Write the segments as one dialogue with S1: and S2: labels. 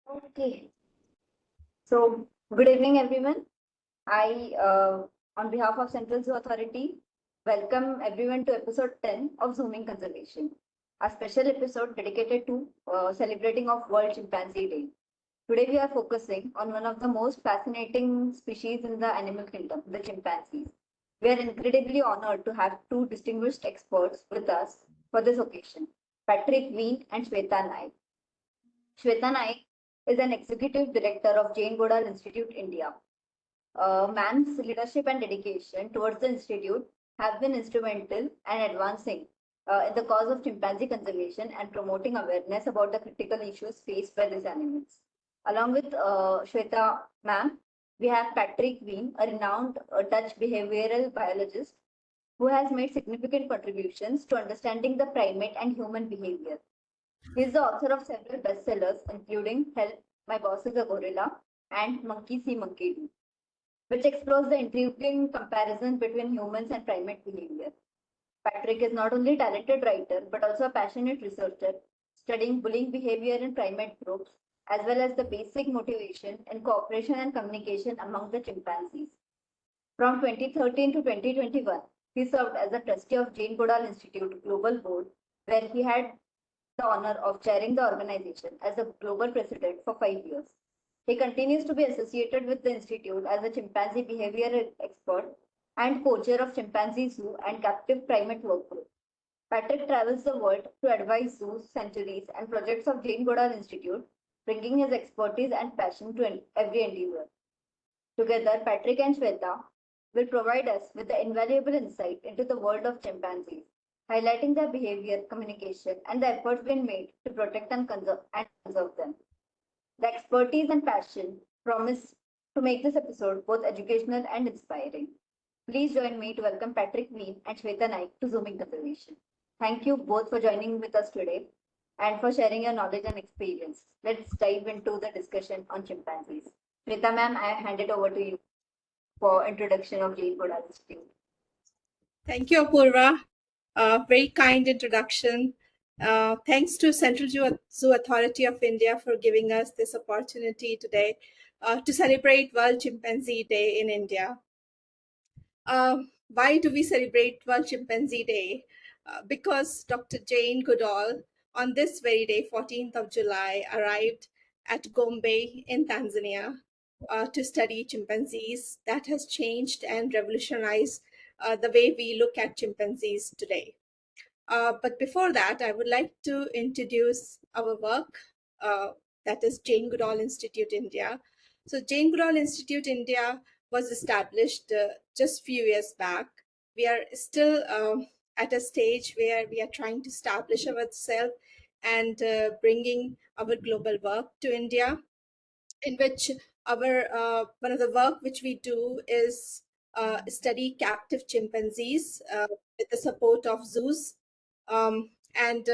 S1: Okay. So, good evening, everyone. On behalf of Central Zoo Authority, welcome everyone to episode 10 of Zooming Conservation, a special episode dedicated to celebrating of World Chimpanzee Day. Today, we are focusing on one of the most fascinating species in the animal kingdom, the chimpanzees. We are incredibly honored to have two distinguished experts with us for this occasion, Patrick Ween and Shweta Naik. Shweta Naik is an executive director of Jane Goodall Institute, India. Man's leadership and dedication towards the institute have been instrumental and advancing in the cause of chimpanzee conservation and promoting awareness about the critical issues faced by these animals. Along with Shweta ma'am, we have Patrick Ween, a renowned Dutch behavioral biologist who has made significant contributions to understanding the primate and human behavior. He is the author of several bestsellers, including Help, My Boss is a Gorilla and Monkey See, Monkey Do, which explores the intriguing comparison between humans and primate behavior. Patrick is not only a talented writer, but also a passionate researcher, studying bullying behavior in primate groups, as well as the basic motivation in cooperation and communication among the chimpanzees. From 2013 to 2021, he served as a trustee of Jane Goodall Institute Global Board, where he had the honor of chairing the organization as the global president for 5 years. He continues to be associated with the institute as a chimpanzee behavioral expert and co-chair of Chimpanzee Zoo and Captive Primate Work Group. Patrick travels the world to advise zoos, sanctuaries, and projects of Jane Goodall Institute, bringing his expertise and passion to every endeavor. Together, Patrick and Shweta will provide us with the invaluable insight into the world of chimpanzees, highlighting their behavior, communication, and the efforts being made to protect and conserve them. The expertise and passion promise to make this episode both educational and inspiring. Please join me to welcome Patrick Ween and Shweta Naik to Zooming Conservation. Thank you both for joining with us today and for sharing your knowledge and experience. Let's dive into the discussion on chimpanzees. Shweta ma'am, I hand it over to you for introduction of Jane Goodall Institute.
S2: Thank you, Apurva. Very kind introduction. Thanks to Central Zoo Authority of India for giving us this opportunity today to celebrate World Chimpanzee Day in India. Why do we celebrate World Chimpanzee Day? Because Dr. Jane Goodall, on this very day, 14th of July, arrived at Gombe in Tanzania to study chimpanzees. That has changed and revolutionized the way we look at chimpanzees today. But before that, I would like to introduce our work, that is Jane Goodall Institute India. So Jane Goodall Institute India was established just few years back. We are still at a stage where we are trying to establish ourselves and bringing our global work to India, in which our one of the work which we do is study captive chimpanzees with the support of zoos. And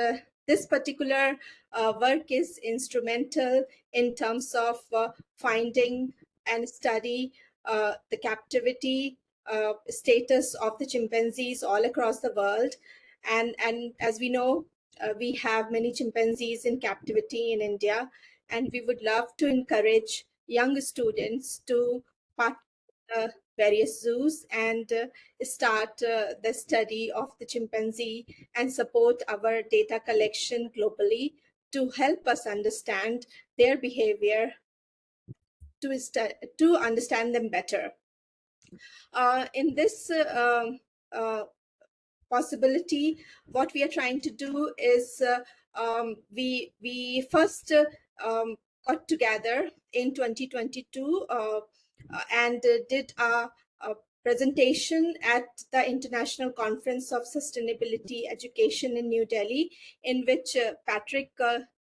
S2: this particular work is instrumental in terms of finding and study the captivity status of the chimpanzees all across the world. And as we know, we have many chimpanzees in captivity in India, and we would love to encourage young students to part various zoos and start the study of the chimpanzee and support our data collection globally to help us understand their behavior, to understand them better. In this possibility, what we are trying to do is we first got together in 2022 and did a presentation at the International Conference of Sustainability Education in New Delhi, in which Patrick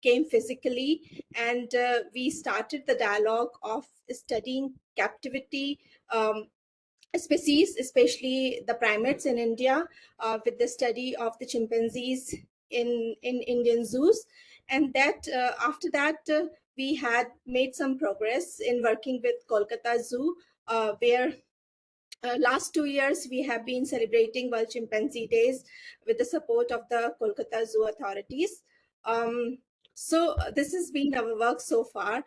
S2: came physically, and we started the dialogue of studying captivity species, especially the primates in India, with the study of the chimpanzees in Indian zoos. And that after that, we had made some progress in working with Kolkata Zoo, where last 2 years we have been celebrating World Chimpanzee Days with the support of the Kolkata Zoo authorities. So this has been our work so far.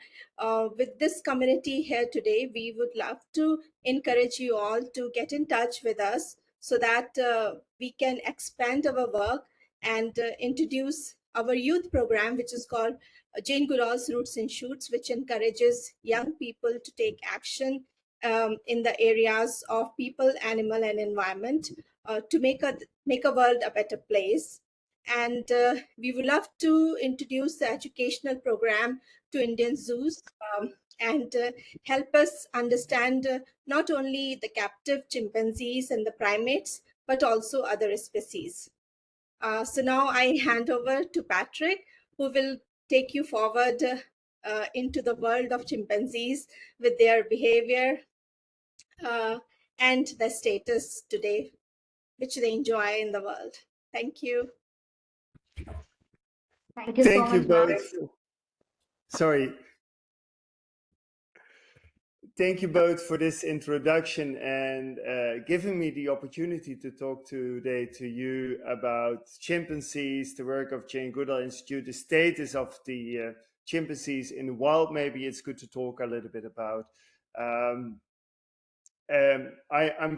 S2: With this community here today, we would love to encourage you all to get in touch with us so that we can expand our work and introduce our youth program, which is called Jane Goodall's Roots and Shoots, which encourages young people to take action in the areas of people, animal, and environment to make a world a better place. And we would love to introduce the educational program to Indian zoos and help us understand not only the captive chimpanzees and the primates, but also other species. So now I hand over to Patrick, who will take you forward into the world of chimpanzees with their behavior uh, and their status today, which they enjoy in the world. Thank you.
S1: Thank you so
S3: Thank you
S1: much,
S3: both.
S1: Margaret.
S3: Sorry. Thank you both for this introduction and giving me the opportunity to talk today to you about chimpanzees, the work of Jane Goodall Institute, the status of the chimpanzees in the wild. Maybe it's good to talk a little bit about. I'm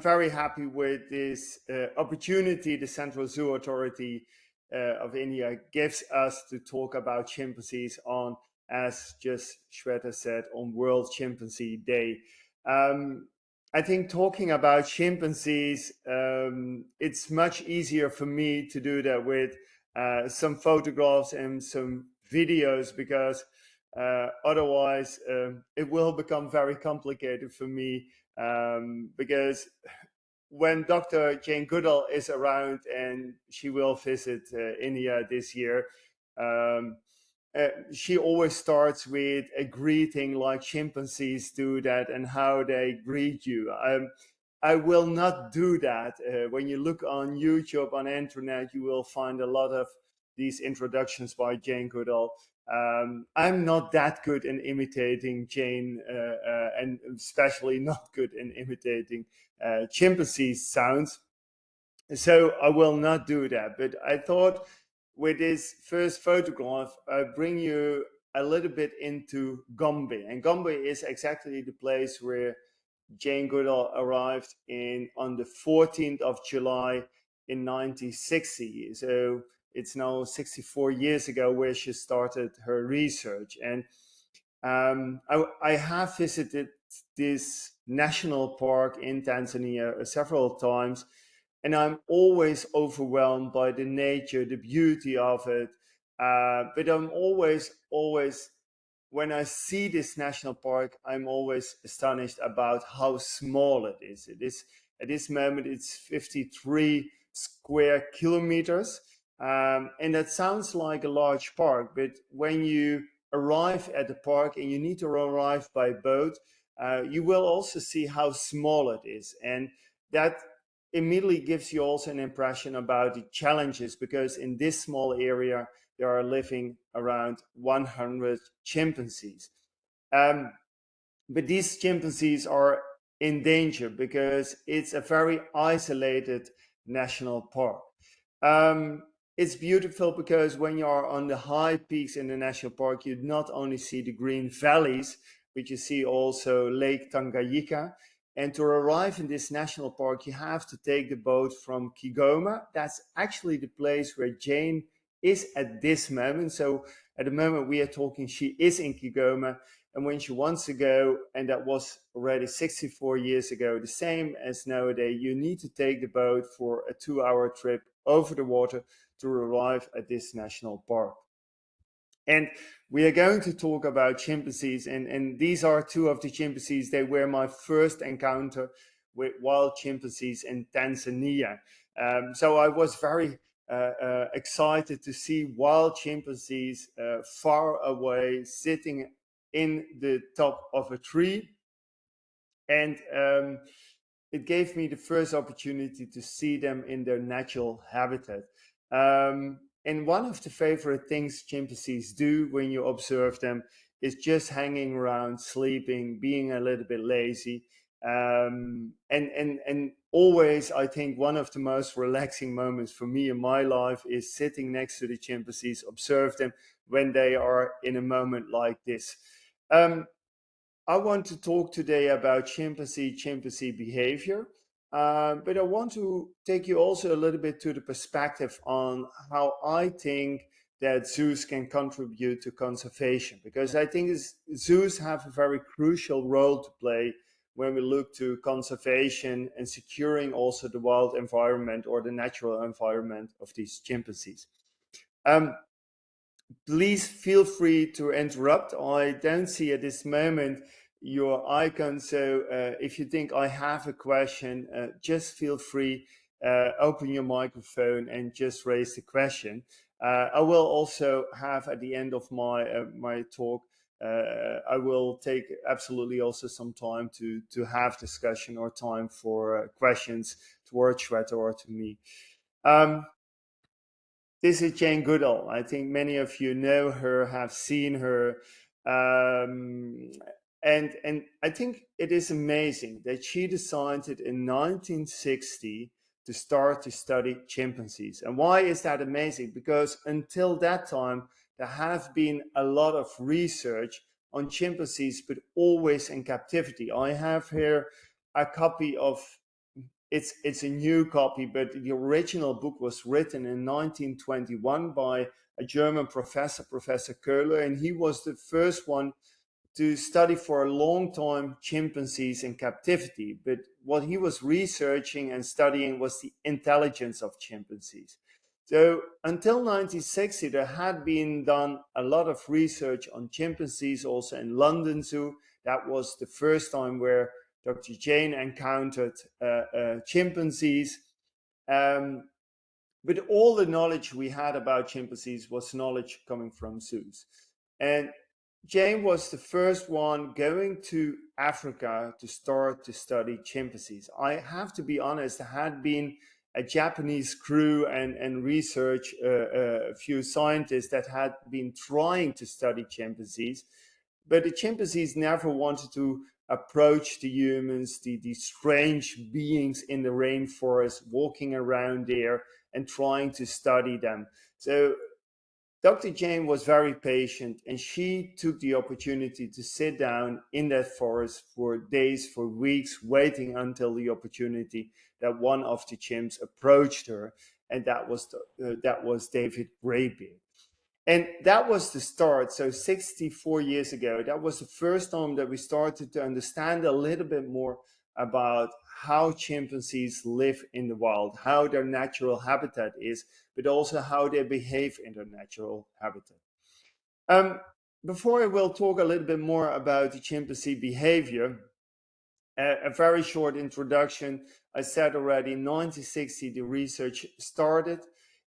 S3: very happy with this opportunity the Central Zoo Authority of India gives us to talk about chimpanzees on, as just Shweta said, on World Chimpanzee Day. I think talking about chimpanzees, it's much easier for me to do that with some photographs and some videos because otherwise it will become very complicated for me because when Dr. Jane Goodall is around and she will visit India this year, she always starts with a greeting like chimpanzees do that and how they greet you. I will not do that. When you look on YouTube, on internet, you will find a lot of these introductions by Jane Goodall. I'm not that good in imitating Jane, and especially not good in imitating chimpanzee sounds. So I will not do that. But I thought with this first photograph, I bring you a little bit into Gombe. And Gombe is exactly the place where Jane Goodall arrived in on the 14th of July in 1960. So it's now 64 years ago where she started her research. And I have visited this national park in Tanzania several times, and I'm always overwhelmed by the nature, the beauty of it. But I'm always, when I see this national park, I'm always astonished about how small it is. It is at this moment it's 53 square kilometers, and that sounds like a large park. But when you arrive at the park and you need to arrive by boat, you will also see how small it is, and that immediately gives you also an impression about the challenges because in this small area there are living around 100 chimpanzees. But these chimpanzees are in danger because it's a very isolated national park. It's beautiful because when you are on the high peaks in the national park, you not only see the green valleys, but you see also Lake Tanganyika. And to arrive in this national park, you have to take the boat from Kigoma. That's actually the place where Jane is at this moment. So at the moment we are talking, she is in Kigoma. And when she wants to go, and that was already 64 years ago, the same as nowadays, you need to take the boat for a 2-hour trip over the water to arrive at this national park. And we are going to talk about chimpanzees, and these are two of the chimpanzees. They were my first encounter with wild chimpanzees in Tanzania. So I was very excited to see wild chimpanzees far away, sitting in the top of a tree. And it gave me the first opportunity to see them in their natural habitat. And one of the favorite things chimpanzees do when you observe them is just hanging around, sleeping, being a little bit lazy. And always, I think one of the most relaxing moments for me in my life is sitting next to the chimpanzees, observe them when they are in a moment like this. I want to talk today about chimpanzee behavior, but I want to take you also a little bit to the perspective on how I think that zoos can contribute to conservation, because I think zoos have a very crucial role to play when we look to conservation and securing also the wild environment or the natural environment of these chimpanzees. Please feel free to interrupt. I don't see at this moment your icon, so if you think I have a question, just feel free, open your microphone and just raise the question. I will also have at the end of my talk, I will take absolutely also some time to have discussion or time for questions towards Shweta or to me. This is Jane Goodall. I think many of you know her, have seen her. And I think it is amazing that she decided in 1960 to start to study chimpanzees. And why is that amazing? Because until that time, there have been a lot of research on chimpanzees, but always in captivity. I have here a copy of it's a new copy, but the original book was written in 1921 by a German professor, Professor Köhler, and he was the first one to study for a long time chimpanzees in captivity. But what he was researching and studying was the intelligence of chimpanzees. So until 1960, there had been done a lot of research on chimpanzees, also in London Zoo. That was the first time where Dr. Jane encountered chimpanzees. But all the knowledge we had about chimpanzees was knowledge coming from zoos. And Jane was the first one going to Africa to start to study chimpanzees. I have to be honest, there had been a Japanese crew and research, a few scientists that had been trying to study chimpanzees, but the chimpanzees never wanted to approach the humans, the strange beings in the rainforest, walking around there and trying to study them. So Dr. Jane was very patient, and she took the opportunity to sit down in that forest for days, for weeks, waiting until the opportunity that one of the chimps approached her, and that was David Greybeard. And that was the start. So 64 years ago, that was the first time that we started to understand a little bit more about how chimpanzees live in the wild, how their natural habitat is, but also how they behave in their natural habitat. Before I will talk a little bit more about the chimpanzee behavior, a very short introduction. I said already in 1960, the research started.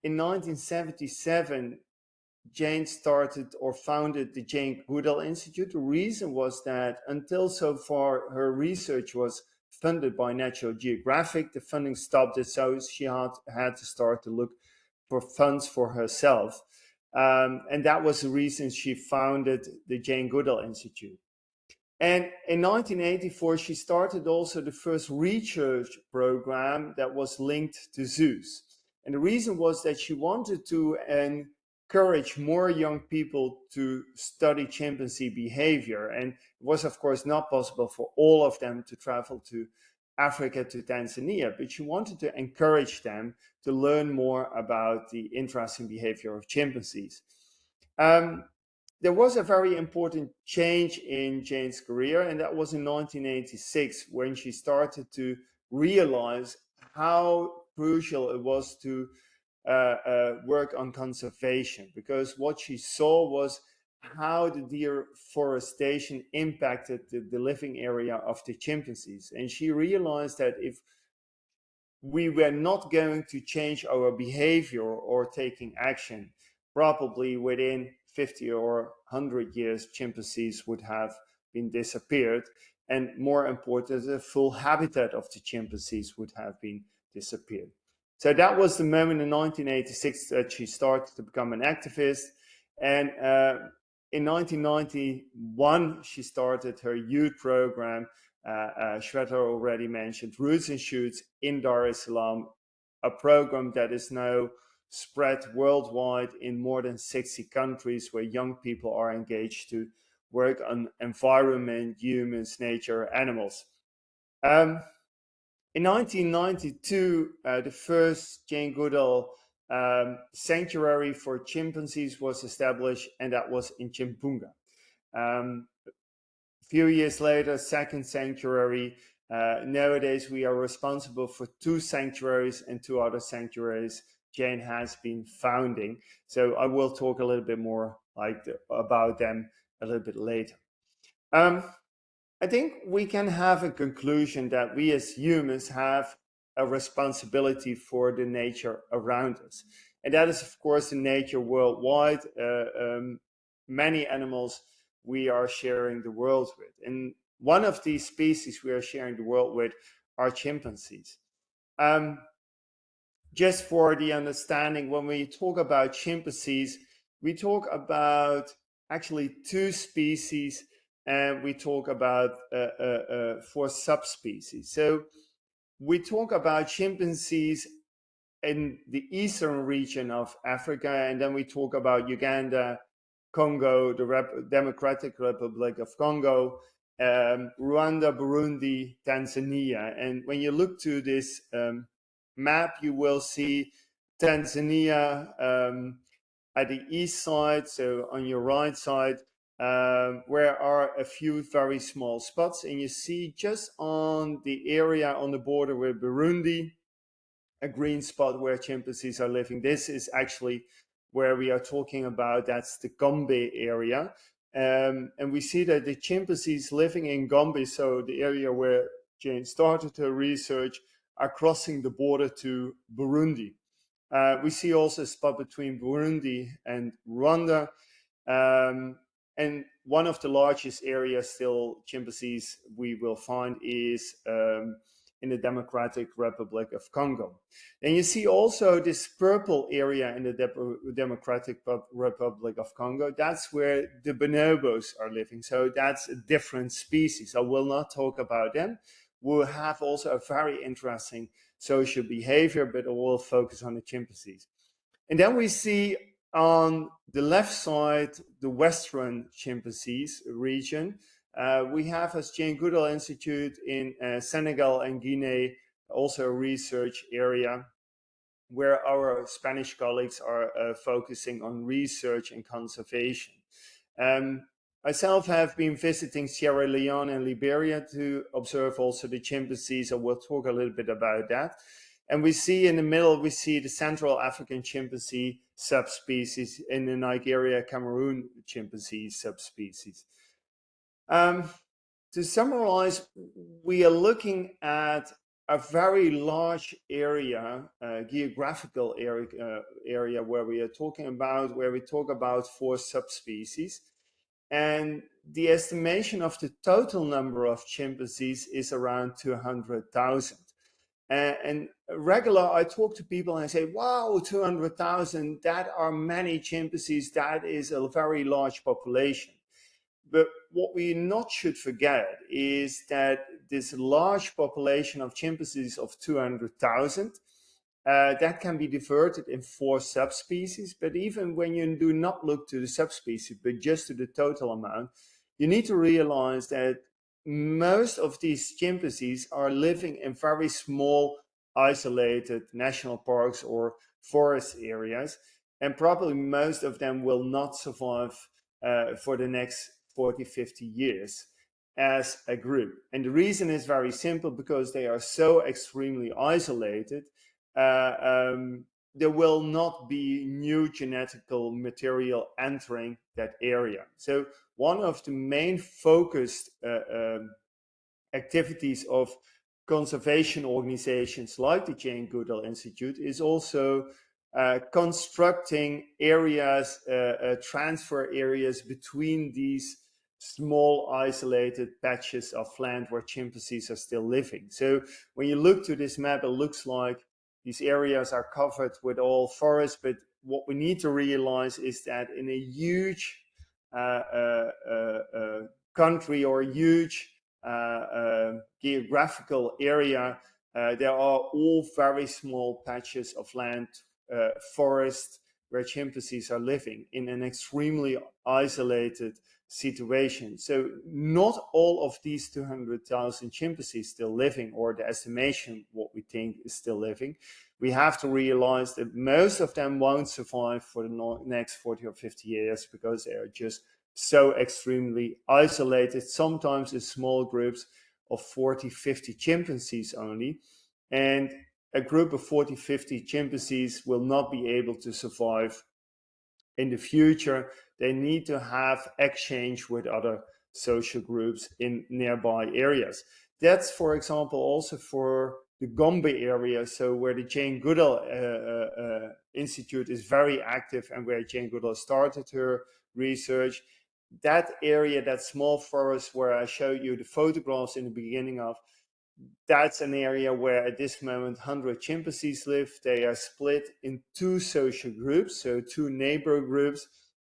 S3: In 1977, Jane started or founded the Jane Goodall Institute. The reason was that until so far, her research was funded by Natural Geographic. The funding stopped it, so she had to start to look for funds for herself. And that was the reason she founded the Jane Goodall Institute. And in 1984, she started also the first research program that was linked to zoos. And the reason was that she wanted to encourage more young people to study chimpanzee behavior. And it was, of course, not possible for all of them to travel to Africa, to Tanzania, but she wanted to encourage them to learn more about the interesting behavior of chimpanzees. There was a very important change in Jane's career, and that was in 1986 when she started to realize how crucial it was to work on conservation, because what she saw was how the deforestation impacted the living area of the chimpanzees. And she realized that if we were not going to change our behavior or taking action, probably within 50 or 100 years, chimpanzees would have been disappeared. And more important, the full habitat of the chimpanzees would have been disappeared. So that was the moment in 1986 that she started to become an activist. And in 1991, she started her youth program Shweta already mentioned, Roots and Shoots in Dar es Salaam, a program that is now spread worldwide in more than 60 countries where young people are engaged to work on environment, humans, nature, animals. In 1992, the first Jane Goodall sanctuary for chimpanzees was established, and that was in Chimpunga. A few years later, second sanctuary. Nowadays, we are responsible for 2 sanctuaries, and 2 other sanctuaries Jane has been founding. So I will talk a little bit more about them a little bit later. I think we can have a conclusion that we as humans have a responsibility for the nature around us. And that is, of course, the nature worldwide. Many animals we are sharing the world with. And one of these species we are sharing the world with are chimpanzees. Just for the understanding, when we talk about chimpanzees, we talk about actually 2 species, and we talk about 4 subspecies. So we talk about chimpanzees in the eastern region of Africa, and then we talk about Uganda, Congo, the Democratic Republic of Congo, Rwanda, Burundi, Tanzania. And when you look to this map, you will see Tanzania at the east side, so on your right side, where are a few very small spots. And you see just on the area on the border with Burundi, a green spot where chimpanzees are living. This is actually where we are talking about. That's the Gombe area. And we see that the chimpanzees living in Gombe, so the area where Jane started her research, are crossing the border to Burundi. We see also a spot between Burundi and Rwanda. And one of the largest areas still chimpanzees we will find is in the Democratic Republic of Congo. And you see also this purple area in the Democratic Republic of Congo. That's where the bonobos are living. So that's a different species. I will not talk about them. We'll have also a very interesting social behavior, but I will focus on the chimpanzees. And then we see on the left side, the Western chimpanzees region. We have, as Jane Goodall Institute in Senegal and Guinea, also a research area where our Spanish colleagues are focusing on research and conservation. Myself have been visiting Sierra Leone and Liberia to observe also the chimpanzees. I will talk a little bit about that. And we see in the middle, we see the Central African chimpanzee subspecies in the Nigeria, Cameroon chimpanzee subspecies. To summarize, we are looking at a very large area, geographical area where we talk about 4 subspecies. And the estimation of the total number of chimpanzees is around 200,000. And regular, I talk to people and I say, wow, 200,000, that are many chimpanzees. That is a very large population. But what we not should forget is that this large population of chimpanzees of 200,000, that can be diverted in 4 subspecies. But even when you do not look to the subspecies, but just to the total amount, you need to realize that most of these chimpanzees are living in very small, isolated national parks or forest areas. And probably most of them will not survive for the next 40, 50 years as a group. And the reason is very simple, because they are so extremely isolated. There will not be new genetical material entering that area. So one of the main focused activities of conservation organizations like the Jane Goodall Institute is also constructing areas, transfer areas between these small isolated patches of land where chimpanzees are still living. So when you look to this map, it looks like these areas are covered with all forests, but what we need to realize is that in a huge country or a huge geographical area, there are all very small patches of land, forest, where chimpanzees are living in an extremely isolated situation. So not all of these 200,000 chimpanzees still living, or the estimation what we think is still living. We have to realize that most of them won't survive for the next 40 or 50 years because they are just so extremely isolated, sometimes in small groups of 40, 50 chimpanzees only. And a group of 40, 50 chimpanzees will not be able to survive in the future. They need to have exchange with other social groups in nearby areas. That's, for example, also for the Gombe area, so where the Jane Goodall Institute is very active and where Jane Goodall started her research. That area, that small forest where I showed you the photographs in the beginning of, that's an area where at this moment 100 chimpanzees live. They are split in two social groups, so two neighbor groups.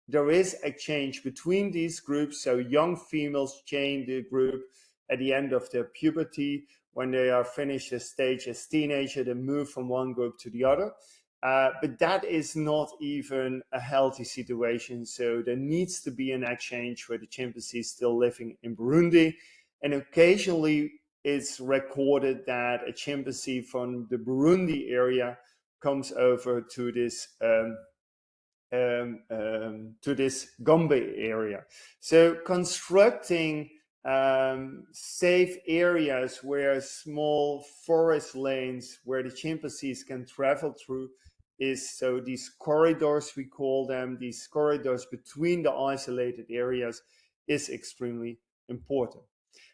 S3: There is exchange between these groups, so young females join the group at the end of their puberty. When they are finished the stage as teenager, they move from one group to the other. But that is not even a healthy situation. So there needs to be an exchange for the chimpanzees still living in Burundi. And occasionally it's recorded that a chimpanzee from the Burundi area comes over to this Gombe area. So constructing safe areas where small forest lanes where the chimpanzees can travel through is, so these corridors, we call them, these corridors between the isolated areas, is extremely important.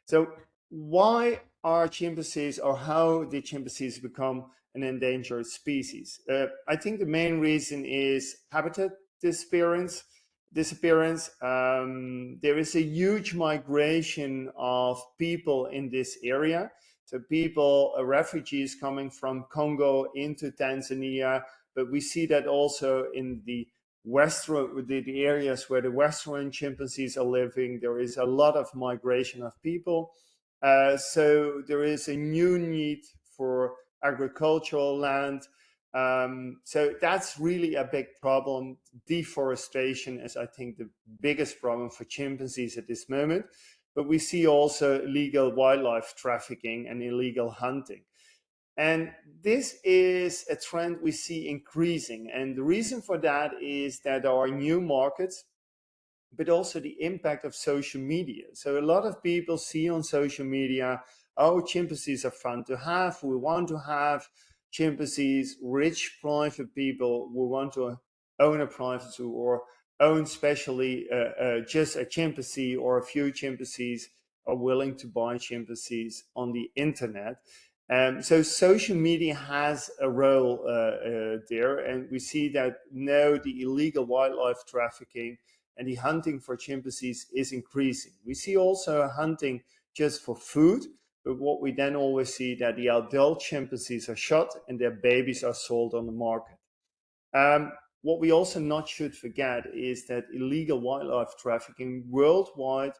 S3: So why are chimpanzees, or how did chimpanzees become an endangered species? I think the main reason is habitat disappearance. There is a huge migration of people in this area. So people, refugees coming from Congo into Tanzania, but we see that also in the the areas where the Western chimpanzees are living. There is a lot of migration of people. So there is a new need for agricultural land. So that's really a big problem. Deforestation is, I think, the biggest problem for chimpanzees at this moment. But we see also illegal wildlife trafficking and illegal hunting. And this is a trend we see increasing. And the reason for that is that there are new markets, but also the impact of social media. So a lot of people see on social media, oh, chimpanzees are fun to have. We want to have chimpanzees. Rich private people who want to own a private zoo or own specially just a chimpanzee or a few chimpanzees are willing to buy chimpanzees on the internet. So social media has a role there, and we see that now the illegal wildlife trafficking and the hunting for chimpanzees is increasing. We see also hunting just for food, but what we then always see that the adult chimpanzees are shot and their babies are sold on the market. What we also not should forget is that illegal wildlife trafficking worldwide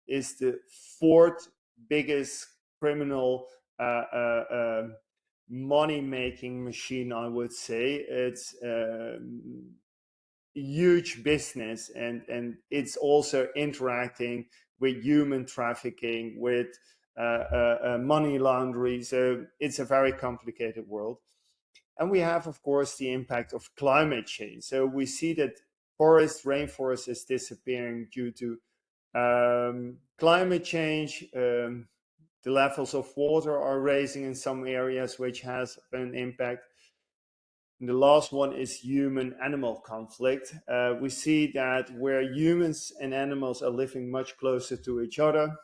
S3: is the fourth biggest criminal money-making machine, I would say. It's huge business, and it's also interacting with human trafficking, with money laundering. So it's a very complicated world. And we have, of course, the impact of climate change. So we see that rainforest is disappearing due to climate change. The levels of water are rising in some areas, which has an impact. And the last one is human-animal conflict. We see that where humans and animals are living much closer to each other,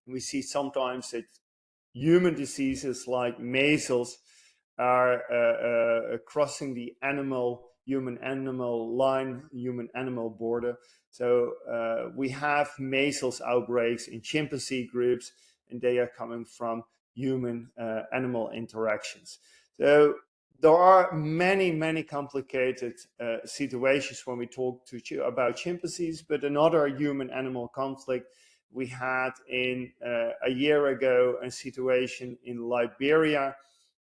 S3: we see sometimes that human diseases like measles are crossing the human-animal line, human-animal border. So we have measles outbreaks in chimpanzee groups, and they are coming from human-animal interactions. So there are many, many complicated situations when we talk about chimpanzees, but another human-animal conflict We had a year ago a situation in Liberia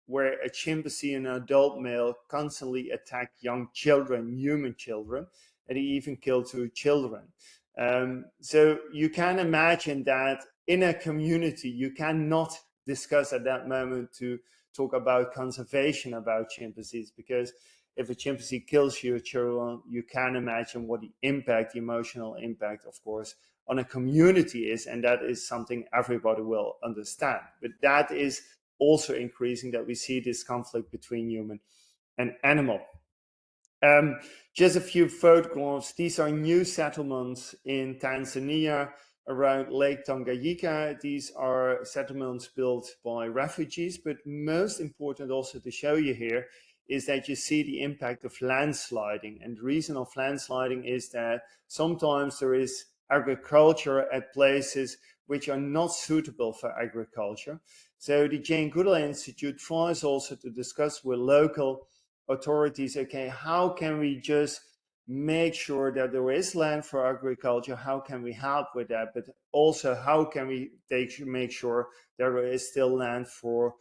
S3: where a chimpanzee, an adult male, constantly attacked young children, human children, and he even killed 2 children. So you can imagine that in a community, you cannot discuss at that moment to talk about conservation about chimpanzees, because if a chimpanzee kills your children, you can imagine what the impact, the emotional impact, of course, on a community is, and that is something everybody will understand. But that is also increasing, that we see this conflict between human and animal. Just a few photographs. These are new settlements in Tanzania around Lake Tanganyika. These are settlements built by refugees, but most important also to show you here is that you see the impact of landsliding. And the reason of landsliding is that sometimes there is agriculture at places which are not suitable for agriculture. So the Jane Goodall Institute tries also to discuss with local authorities, okay, how can we just make sure that there is land for agriculture? How can we help with that? But also, how can we make sure there is still land for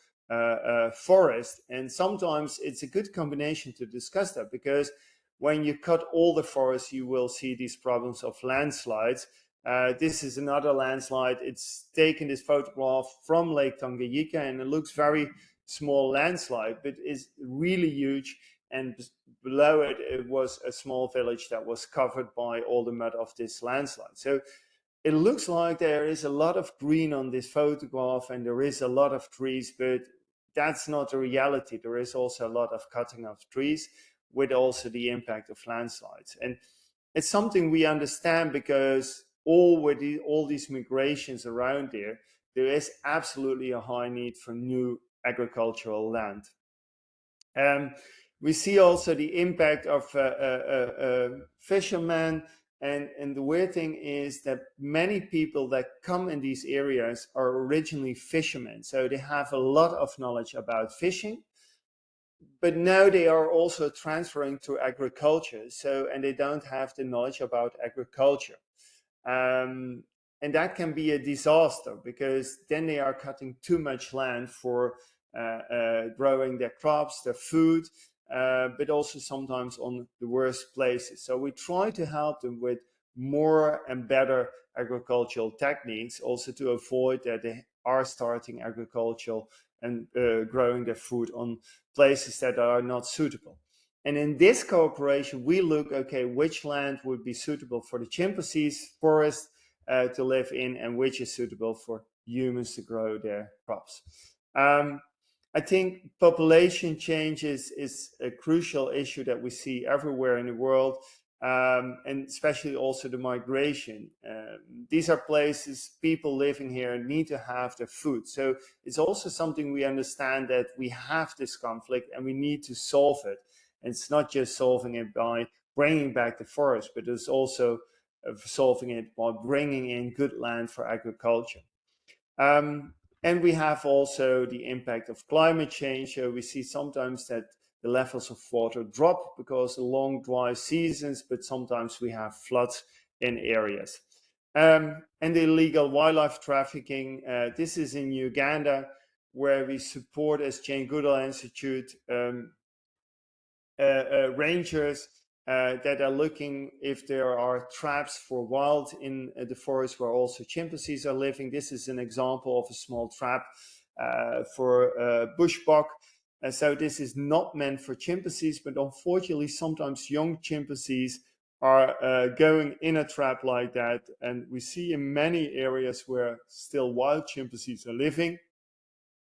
S3: forest? And sometimes it's a good combination to discuss that, because when you cut all the forest, you will see these problems of landslides. This is another landslide. It's taken this photograph from Lake Tanganyika, and it looks very small landslide, but is really huge. And below it, it was a small village that was covered by all the mud of this landslide. So it looks like there is a lot of green on this photograph, and there is a lot of trees, but that's not the reality. There is also a lot of cutting of trees, with also the impact of landslides. And it's something we understand, because all these migrations around there is absolutely a high need for new agricultural land. We see also the impact of fishermen, and the weird thing is that many people that come in these areas are originally fishermen, so they have a lot of knowledge about fishing, but now they are also transferring to agriculture, and they don't have the knowledge about agriculture. And that can be a disaster, because then they are cutting too much land for growing their crops, their food, but also sometimes on the worst places. So we try to help them with more and better agricultural techniques, also to avoid that they are starting agricultural and growing their food on places that are not suitable. And in this cooperation, we look, okay, which land would be suitable for the chimpanzees forest to live in, and which is suitable for humans to grow their crops. I think population change is a crucial issue that we see everywhere in the world, and especially also the migration. These are places, people living here need to have their food. So it's also something we understand, that we have this conflict and we need to solve it. And it's not just solving it by bringing back the forest, but it's also solving it by bringing in good land for agriculture. And we have also the impact of climate change. We see sometimes that the levels of water drop because of long dry seasons, but sometimes we have floods in areas. And the illegal wildlife trafficking, this is in Uganda, where we support, as Jane Goodall Institute, rangers that are looking if there are traps for wild in the forest where also chimpanzees are living. This is an example of a small trap for bushbuck. So this is not meant for chimpanzees, but unfortunately sometimes young chimpanzees are going in a trap like that. And we see in many areas where still wild chimpanzees are living,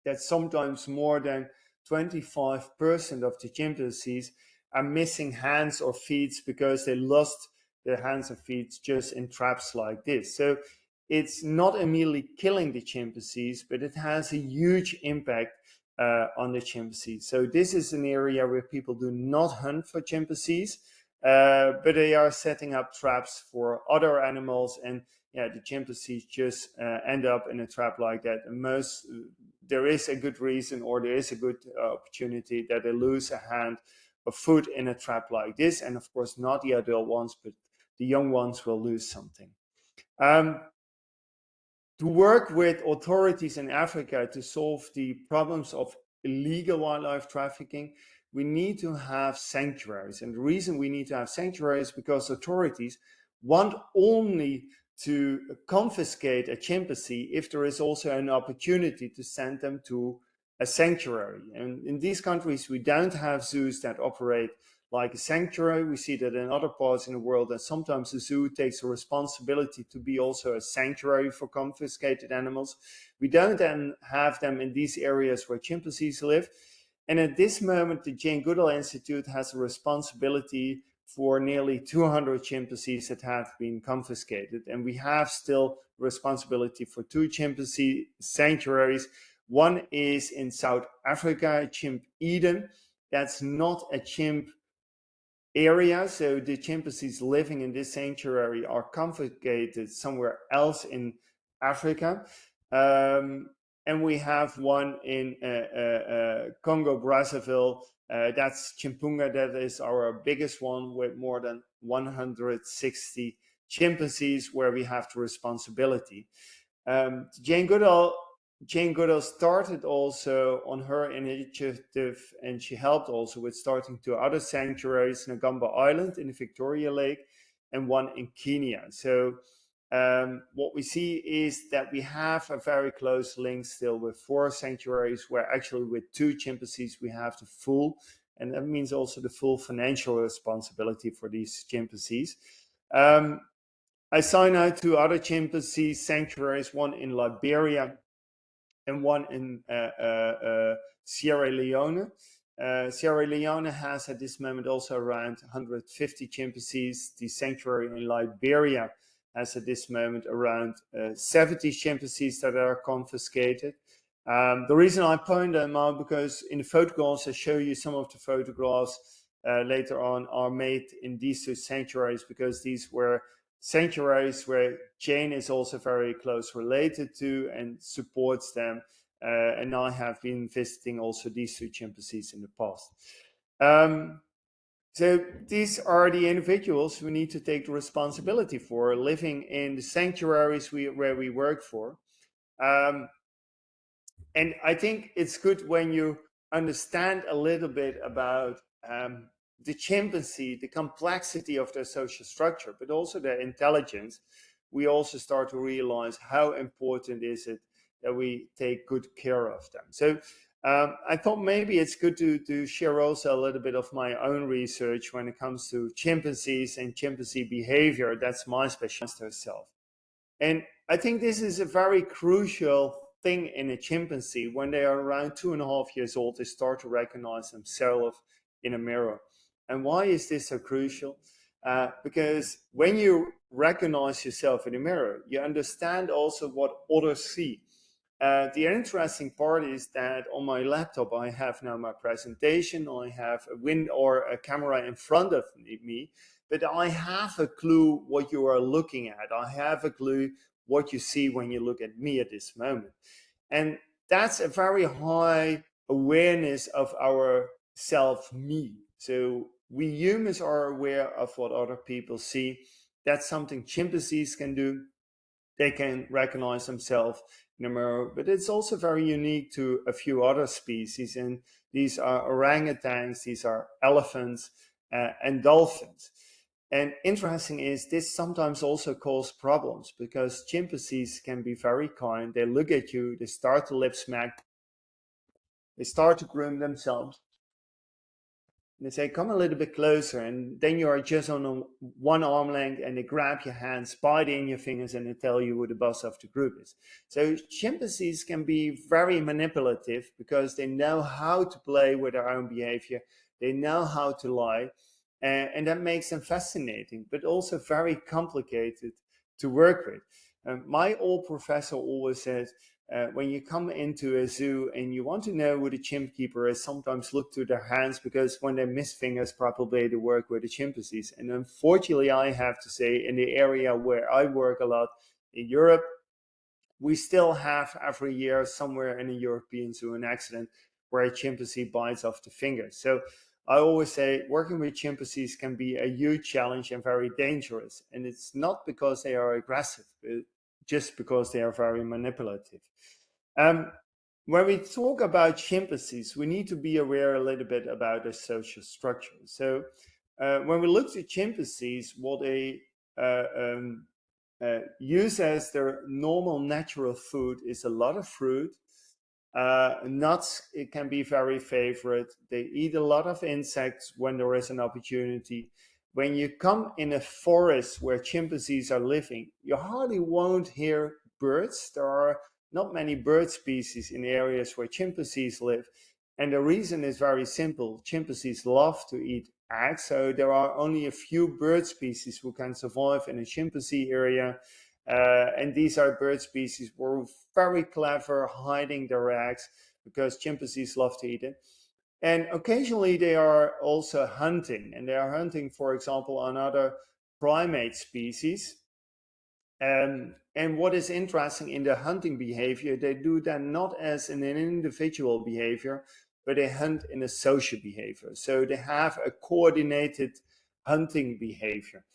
S3: that sometimes more than 25% of the chimpanzees are missing hands or feet because they lost their hands and feet just in traps like this. So it's not immediately killing the chimpanzees, but it has a huge impact on the chimpanzees. So this is an area where people do not hunt for chimpanzees, but they are setting up traps for other animals, and yeah, the chimpanzees just end up in a trap like that. And there is a good reason, or there is a good opportunity that they lose a hand or foot in a trap like this. And of course, not the adult ones, but the young ones will lose something. To work with authorities in Africa to solve the problems of illegal wildlife trafficking, we need to have sanctuaries. And the reason we need to have sanctuaries is because authorities want only to confiscate a chimpanzee if there is also an opportunity to send them to a sanctuary. And in these countries, we don't have zoos that operate like a sanctuary. We see that in other parts in the world that sometimes the zoo takes a responsibility to be also a sanctuary for confiscated animals. We don't then have them in these areas where chimpanzees live. And at this moment, the Jane Goodall Institute has a responsibility for nearly 200 chimpanzees that have been confiscated. And we have still responsibility for 2 chimpanzee sanctuaries. One is in South Africa, Chimp Eden. That's not a chimp area, so the chimpanzees living in this sanctuary are confiscated somewhere else in Africa. And we have one in Congo Brazzaville. That's Chimpunga. That is our biggest one with more than 160 chimpanzees, where we have the responsibility. Jane Goodall started also on her initiative, and she helped also with starting 2 other sanctuaries, Ngamba Island in the Victoria Lake and one in Kenya. So what we see is that we have a very close link still with 4 sanctuaries, where actually with 2 chimpanzees we have the full, and that means also the full financial responsibility for these chimpanzees. I signed out 2 other chimpanzee sanctuaries, one in Liberia and one in Sierra Leone. Sierra Leone has at this moment also around 150 chimpanzees. The sanctuary in Liberia has at this moment around 70 chimpanzees that are confiscated. The reason I point them out, because in the photographs, I show you some of the photographs later on, are made in these 2 sanctuaries, because these were sanctuaries where Jane is also very close related to and supports them. And I have been visiting also these 2 chimpanzees in the past. So these are the individuals we need to take the responsibility for, living in the sanctuaries where we work for. And I think it's good when you understand a little bit about the chimpanzee, the complexity of their social structure, but also their intelligence. We also start to realize how important is it that we take good care of them. So I thought maybe it's good to share also a little bit of my own research when it comes to chimpanzees and chimpanzee behavior. That's my specialty herself. And I think this is a very crucial thing in a chimpanzee. When they are around 2.5 years old, they start to recognize themselves in a mirror. And why is this so crucial? Because when you recognize yourself in a mirror, you understand also what others see. The interesting part is that on my laptop, I have now my presentation. I have a camera in front of me, but I have a clue what you are looking at. I have a clue what you see when you look at me at this moment. And that's a very high awareness of our self-me. So we humans are aware of what other people see. That's something chimpanzees can do. They can recognize themselves in a mirror, but it's also very unique to a few other species. And these are orangutans, these are elephants, and dolphins. And interesting is this sometimes also causes problems, because chimpanzees can be very kind. They look at you, they start to lip smack, they start to groom themselves. They say, come a little bit closer, and then you are just on one arm length, and they grab your hands, bite in your fingers, and they tell you who the boss of the group is. So chimpanzees can be very manipulative, because they know how to play with their own behavior. They know how to lie, and that makes them fascinating, but also very complicated to work with. My old professor always says, when you come into a zoo and you want to know who the chimp keeper is, sometimes look to their hands, because when they miss fingers, probably they work with the chimpanzees. And unfortunately, I have to say, in the area where I work a lot in Europe, we still have every year somewhere in a European zoo an accident where a chimpanzee bites off the finger. So I always say working with chimpanzees can be a huge challenge and very dangerous. And it's not because they are aggressive, just because they are very manipulative. When we talk about chimpanzees, we need to be aware a little bit about their social structure. So when we look at chimpanzees, what they use as their normal natural food is a lot of fruit. Nuts, it can be very favorite. They eat a lot of insects when there is an opportunity. When you come in a forest where chimpanzees are living, you hardly won't hear birds. There are not many bird species in areas where chimpanzees live. And the reason is very simple. Chimpanzees love to eat eggs, so there are only a few bird species who can survive in a chimpanzee area. And these are bird species who are very clever hiding their eggs because chimpanzees love to eat it. And occasionally they are also hunting, and they are hunting, for example, on other primate species. And what is interesting in the hunting behavior, they do that not as an individual behavior, but they hunt in a social behavior. So they have a coordinated hunting behavior.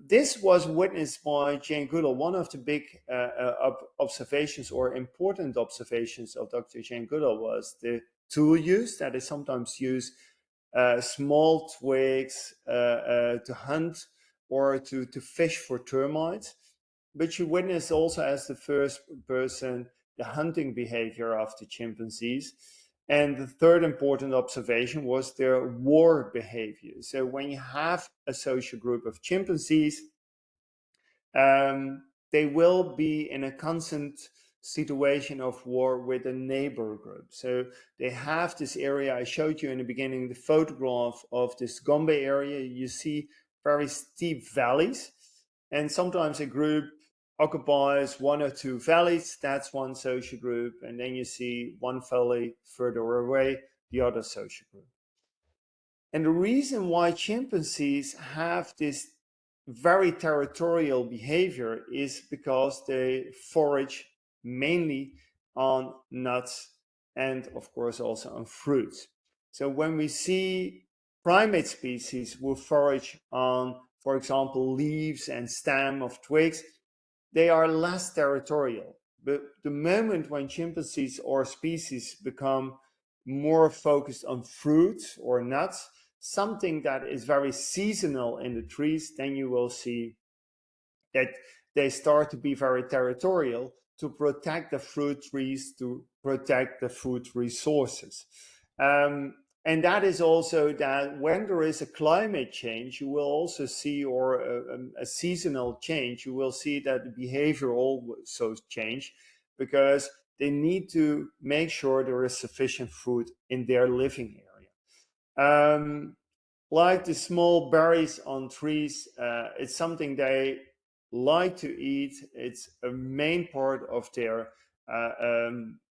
S3: This was witnessed by Jane Goodall. One of the big observations or important observations of Dr. Jane Goodall was the tool use that is sometimes used small twigs to hunt or to fish for termites. But she witnessed also as the first person the hunting behavior of the chimpanzees. And the third important observation was their war behavior. So when you have a social group of chimpanzees, they will be in a constant situation of war with a neighbor group. So they have this area. I showed you in the beginning the photograph of this Gombe area. You see very steep valleys, and sometimes a group occupies one or two valleys. That's one social group. And then you see one valley further away, the other social group. And the reason why chimpanzees have this very territorial behavior is because they forage mainly on nuts and, of course, also on fruits. So when we see primate species who forage on, for example, leaves and stem of twigs, they are less territorial. But the moment when chimpanzees or species become more focused on fruits or nuts, something that is very seasonal in the trees, then you will see that they start to be very territorial to protect the fruit trees, to protect the food resources. And that is also that when there is a climate change, you will also see, or a seasonal change, you will see that the behavior also change because they need to make sure there is sufficient food in their living area. Like the small berries on trees, it's something they like to eat. It's a main part of their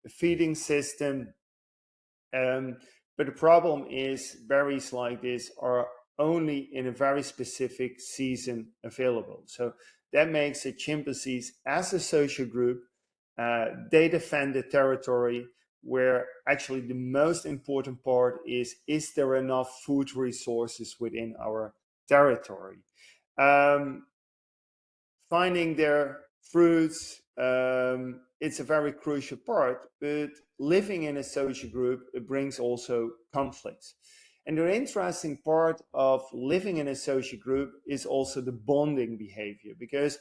S3: feeding system. But the problem is berries like this are only in a very specific season available. So that makes the chimpanzees as a social group, they defend the territory where actually the most important part is there enough food resources within our territory? Finding their fruits, it's a very crucial part, but living in a social group, it brings also conflicts. And the interesting part of living in a social group is also the bonding behavior, because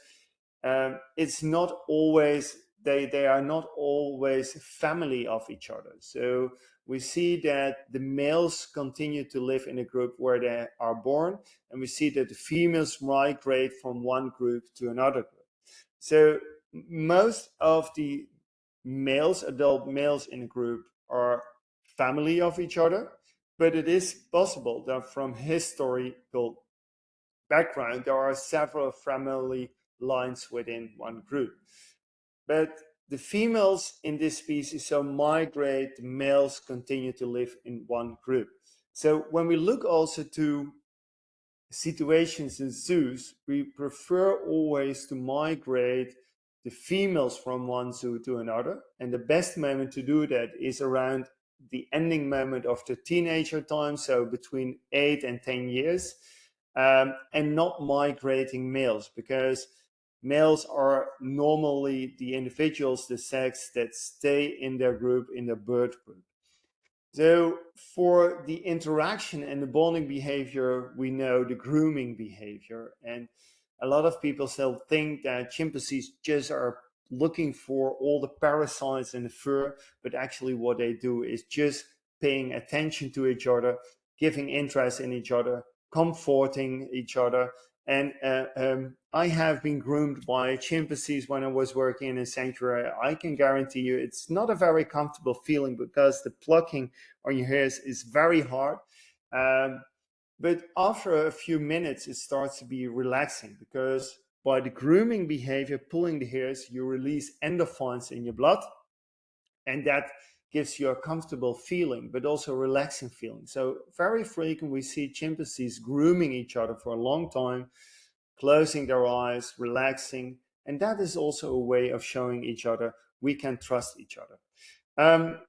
S3: it's not always, they are not always family of each other. So we see that the males continue to live in a group where they are born, and we see that the females migrate from one group to another group. So most of the males, adult males in a group, are family of each other, but it is possible that from historical background, there are several family lines within one group. But the females in this species so migrate, the males continue to live in one group. So when we look also to situations in zoos, we prefer always to migrate the females from one zoo to another. And the best moment to do that is around the ending moment of the teenager time, so between 8 and 10 years, and not migrating males, because Males are normally the individuals, the sex that stay in their group, in their bird group. So for the interaction and the bonding behavior, we know the grooming behavior. And a lot of people still think that chimpanzees just are looking for all the parasites in the fur, but actually what they do is just paying attention to each other, giving interest in each other, comforting each other. And I have been groomed by chimpanzees when I was working in a sanctuary. I can guarantee you it's not a very comfortable feeling because the plucking on your hairs is very hard. But after a few minutes, it starts to be relaxing because by the grooming behavior, pulling the hairs, you release endorphins in your blood. And that gives you a comfortable feeling, but also a relaxing feeling. So very frequent we see chimpanzees grooming each other for a long time, closing their eyes, relaxing. And that is also a way of showing each other we can trust each other.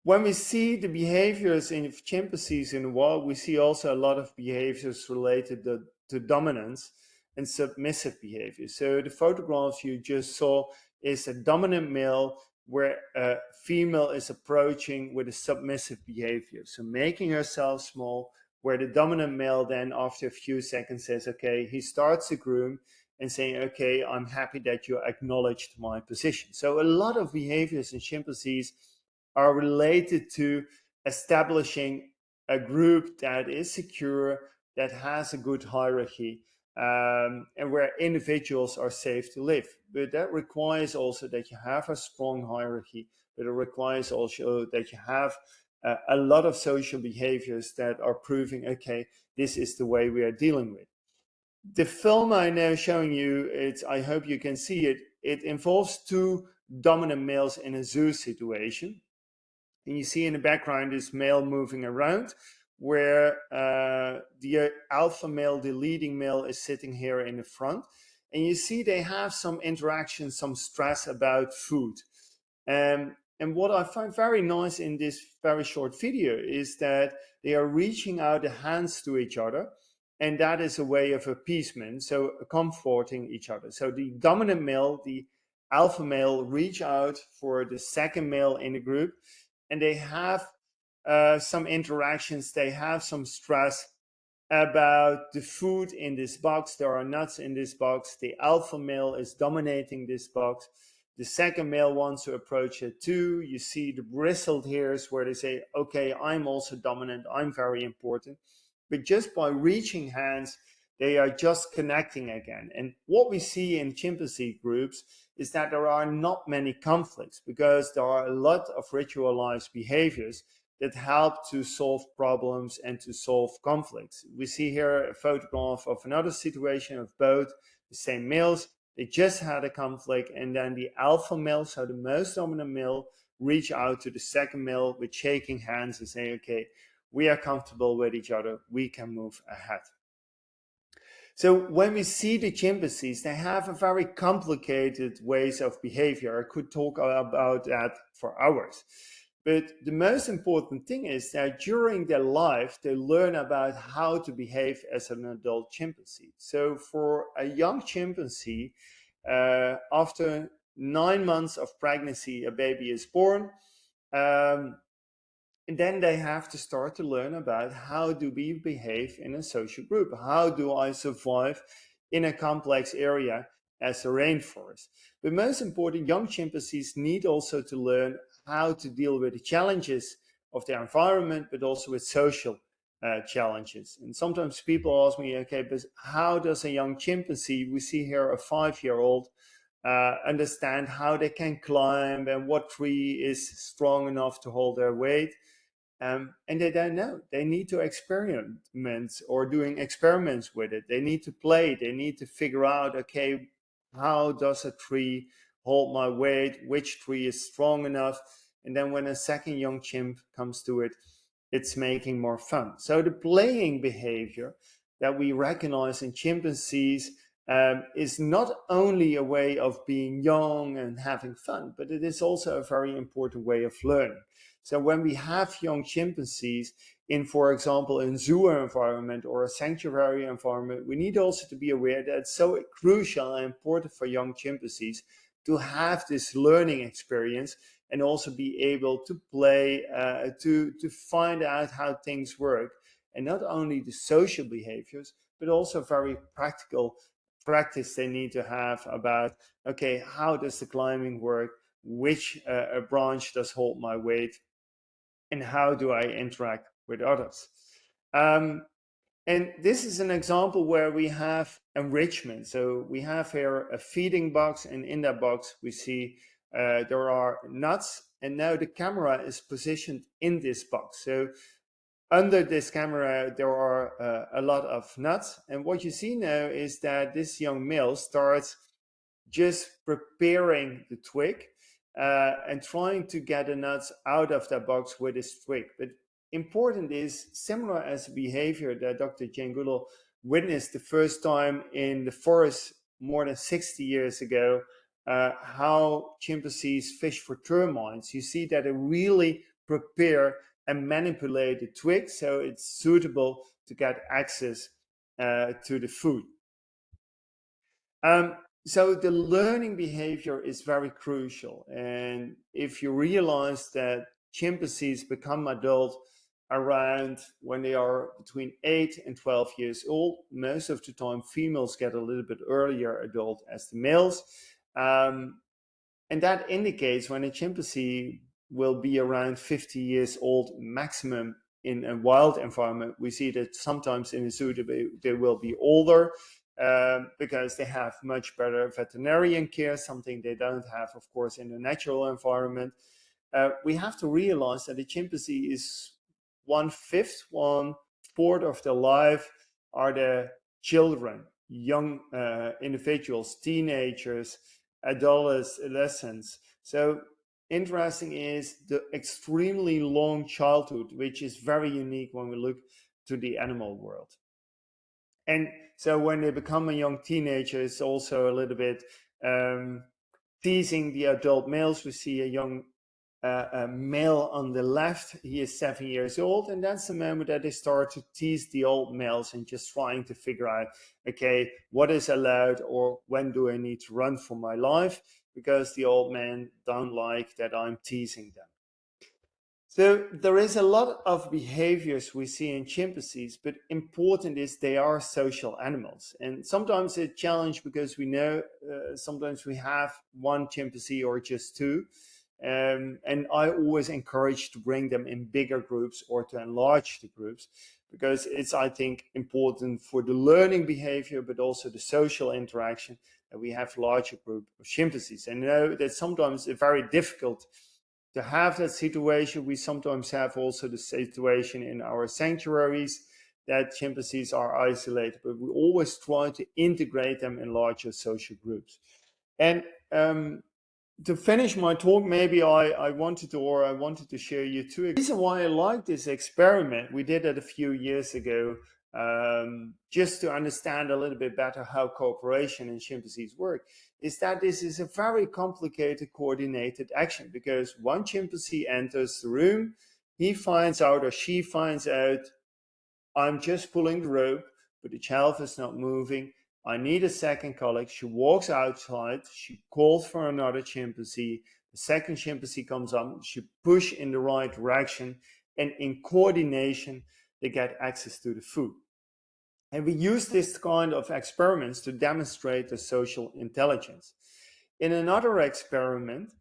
S3: When we see the behaviors in chimpanzees in the wild, we see also a lot of behaviors related to dominance and submissive behavior. So the photographs you just saw is a dominant male where a female is approaching with a submissive behavior. So making herself small, where the dominant male then after a few seconds says, okay, he starts to groom and saying, okay, I'm happy that you acknowledged my position. So a lot of behaviors in chimpanzees are related to establishing a group that is secure, that has a good hierarchy, and where individuals are safe to live. But that requires also that you have a strong hierarchy, but it requires also that you have a lot of social behaviors that are proving, okay, this is the way we are dealing with. The film I'm now showing you, I hope you can see it, it involves two dominant males in a zoo situation. And you see in the background this male moving around where the alpha male, the leading male, is sitting here in the front. And you see they have some interaction, some stress about food. And what I find very nice in this very short video is that they are reaching out the hands to each other. And that is a way of appeasement, so comforting each other. So the dominant male, the alpha male, reach out for the second male in the group, and they have some interactions, they have some stress about the food in this box. There are nuts in this box. The alpha male is dominating this box. The second male wants to approach it too. You see the bristled hairs where they say, okay, I'm also dominant, I'm very important. But just by reaching hands, they are just connecting again. And what we see in chimpanzee groups is that there are not many conflicts because there are a lot of ritualized behaviors that help to solve problems and to solve conflicts. We see here a photograph of another situation of both the same males. They just had a conflict, and then the alpha male, so the most dominant male, reach out to the second male with shaking hands and saying, okay, we are comfortable with each other, we can move ahead. So when we see the chimpanzees, they have a very complicated ways of behavior. I could talk about that for hours. But the most important thing is that during their life, they learn about how to behave as an adult chimpanzee. So for a young chimpanzee, after 9 months of pregnancy, a baby is born. And then they have to start to learn about how do we behave in a social group? How do I survive in a complex area as a rainforest? But most important, young chimpanzees need also to learn how to deal with the challenges of their environment, but also with social challenges. And sometimes people ask me, okay, but how does a young chimpanzee, we see here a 5-year-old, understand how they can climb and what tree is strong enough to hold their weight? And they don't know. They need to experiment or doing experiments with it. They need to play. They need to figure out, okay, how does a tree hold my weight? Which tree is strong enough? And then when a second young chimp comes to it, it's making more fun. So the playing behavior that we recognize in chimpanzees is not only a way of being young and having fun, but it is also a very important way of learning. So when we have young chimpanzees in, for example, a zoo environment or a sanctuary environment, we need also to be aware that it's so crucial and important for young chimpanzees to have this learning experience and also be able to play, to find out how things work, and not only the social behaviors, but also very practical practice they need to have about, okay, how does the climbing work? Which branch does hold my weight? And how do I interact with others? And this is an example where we have enrichment. So we have here a feeding box, and in that box we see there are nuts, and now the camera is positioned in this box. So under this camera there are a lot of nuts, and what you see now is that this young male starts just preparing the twig and trying to get the nuts out of that box with his twig. But important is, similar as the behavior that Dr. Jane Goodall witnessed the first time in the forest more than 60 years ago, how chimpanzees fish for termites. You see that they really prepare and manipulate the twig so it's suitable to get access to the food. So the learning behavior is very crucial. And if you realize that chimpanzees become adult around when they are between 8 and 12 years old, most of the time females get a little bit earlier adult as the males. And that indicates when a chimpanzee will be around 50 years old maximum in a wild environment. We see that sometimes in the zoo they will be older because they have much better veterinarian care, something they don't have, of course, in the natural environment. We have to realize that a chimpanzee is 1/5, 1/4 of their life are the children, young individuals, teenagers, adolescents. So interesting is the extremely long childhood, which is very unique when we look to the animal world. And so when they become a young teenager, it's also a little bit teasing the adult males. We see a young male on the left. He is 7 years old, and that's the moment that they start to tease the old males and just trying to figure out, okay, what is allowed, or when do I need to run for my life, because the old men don't like that I'm teasing them. So there is a lot of behaviors we see in chimpanzees, but important is they are social animals. And sometimes it's a challenge because we know sometimes we have one chimpanzee or just two. And I always encourage to bring them in bigger groups or to enlarge the groups, because it's, I think, important for the learning behavior, but also the social interaction, that we have larger group of chimpanzees. And I know that sometimes it's very difficult to have that situation. We sometimes have also the situation in our sanctuaries that chimpanzees are isolated, but we always try to integrate them in larger social groups. And to finish my talk, maybe I wanted to share you two. The reason why I like this experiment, we did it a few years ago, just to understand a little bit better how cooperation in chimpanzees work, is that this is a very complicated coordinated action, because one chimpanzee enters the room, he finds out or she finds out, I'm just pulling the rope, but the shelf is not moving. I need a second colleague. She walks outside. She calls for another chimpanzee. The second chimpanzee comes up. She pushes in the right direction. And in coordination, they get access to the food. And we use this kind of experiments to demonstrate the social intelligence. In another experiment,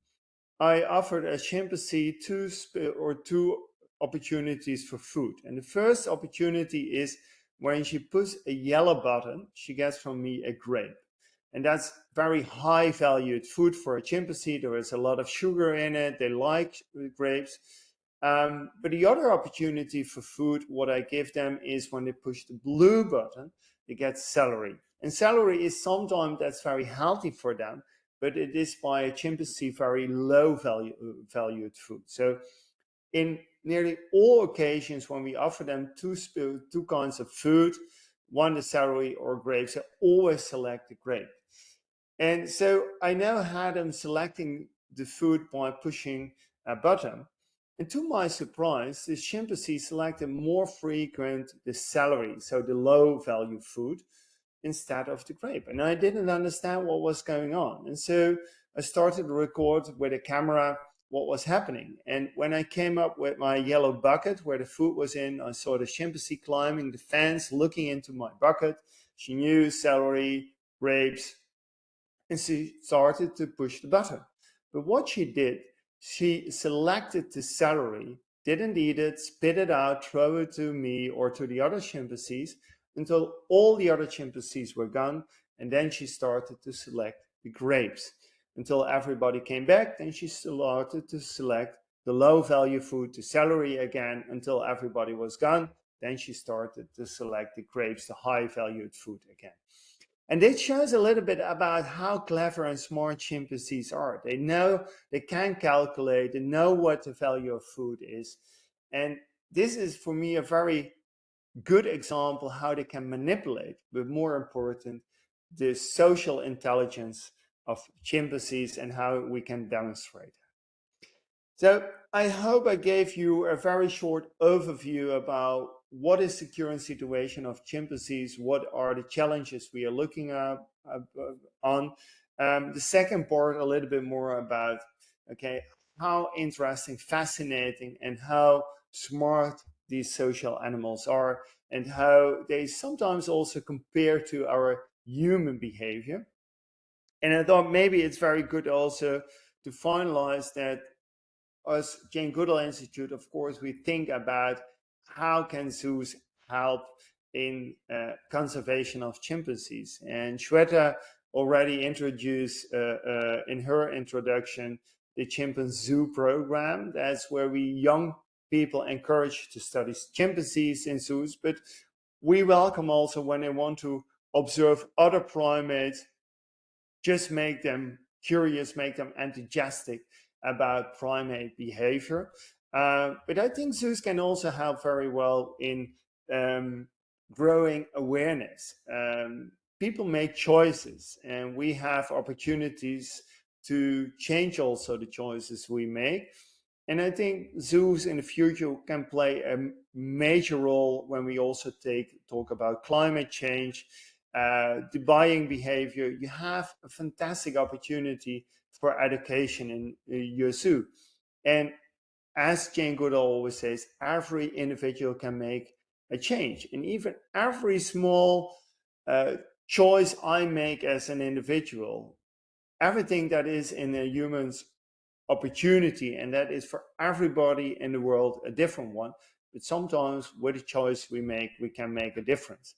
S3: I offered a chimpanzee two opportunities for food. And the first opportunity is when she puts a yellow button, she gets from me a grape. And that's very high valued food for a chimpanzee. There is a lot of sugar in it. They like grapes. But the other opportunity for food, what I give them, is when they push the blue button, they get celery. And celery is sometimes that's very healthy for them, but it is by a chimpanzee very low valued food. So in nearly all occasions when we offer them two kinds of food, one the celery or grapes, they always select the grape. And so I now had them selecting the food by pushing a button. And to my surprise, the chimpanzee selected more frequent the celery, so the low value food, instead of the grape. And I didn't understand what was going on. And so I started to record with a camera what was happening. And when I came up with my yellow bucket where the food was in, I saw the chimpanzee climbing the fence, looking into my bucket. She knew celery, grapes, and she started to push the button. But what she did, she selected the celery, didn't eat it, spit it out, throw it to me or to the other chimpanzees until all the other chimpanzees were gone. And then she started to select the grapes until everybody came back. Then she started to select the low value food, the celery again, until everybody was gone. Then she started to select the grapes, the high valued food again. And this shows a little bit about how clever and smart chimpanzees are. They know, they can calculate, they know what the value of food is. And this is for me a very good example how they can manipulate, but more important, the social intelligence of chimpanzees and how we can demonstrate. So I hope I gave you a very short overview about what is the current situation of chimpanzees, what are the challenges we are looking at, on. The second part, a little bit more about, okay, how interesting, fascinating, and how smart these social animals are, and how they sometimes also compare to our human behavior. And I thought maybe it's very good also to finalize that as Jane Goodall Institute, of course, we think about how can zoos help in conservation of chimpanzees. And Shweta already introduced in her introduction the Chimpanzee program. That's where we young people encourage to study chimpanzees in zoos, but we welcome also when they want to observe other primates, just make them curious, make them enthusiastic about primate behavior. But I think zoos can also help very well in growing awareness. People make choices, and we have opportunities to change also the choices we make. And I think zoos in the future can play a major role when we also talk about climate change, the buying behavior. You have a fantastic opportunity for education in your zoo. And as Jane Goodall always says, every individual can make a change. And even every small choice I make as an individual, everything that is in a human's opportunity, and that is for everybody in the world a different one. But sometimes with the choice we make, we can make a difference.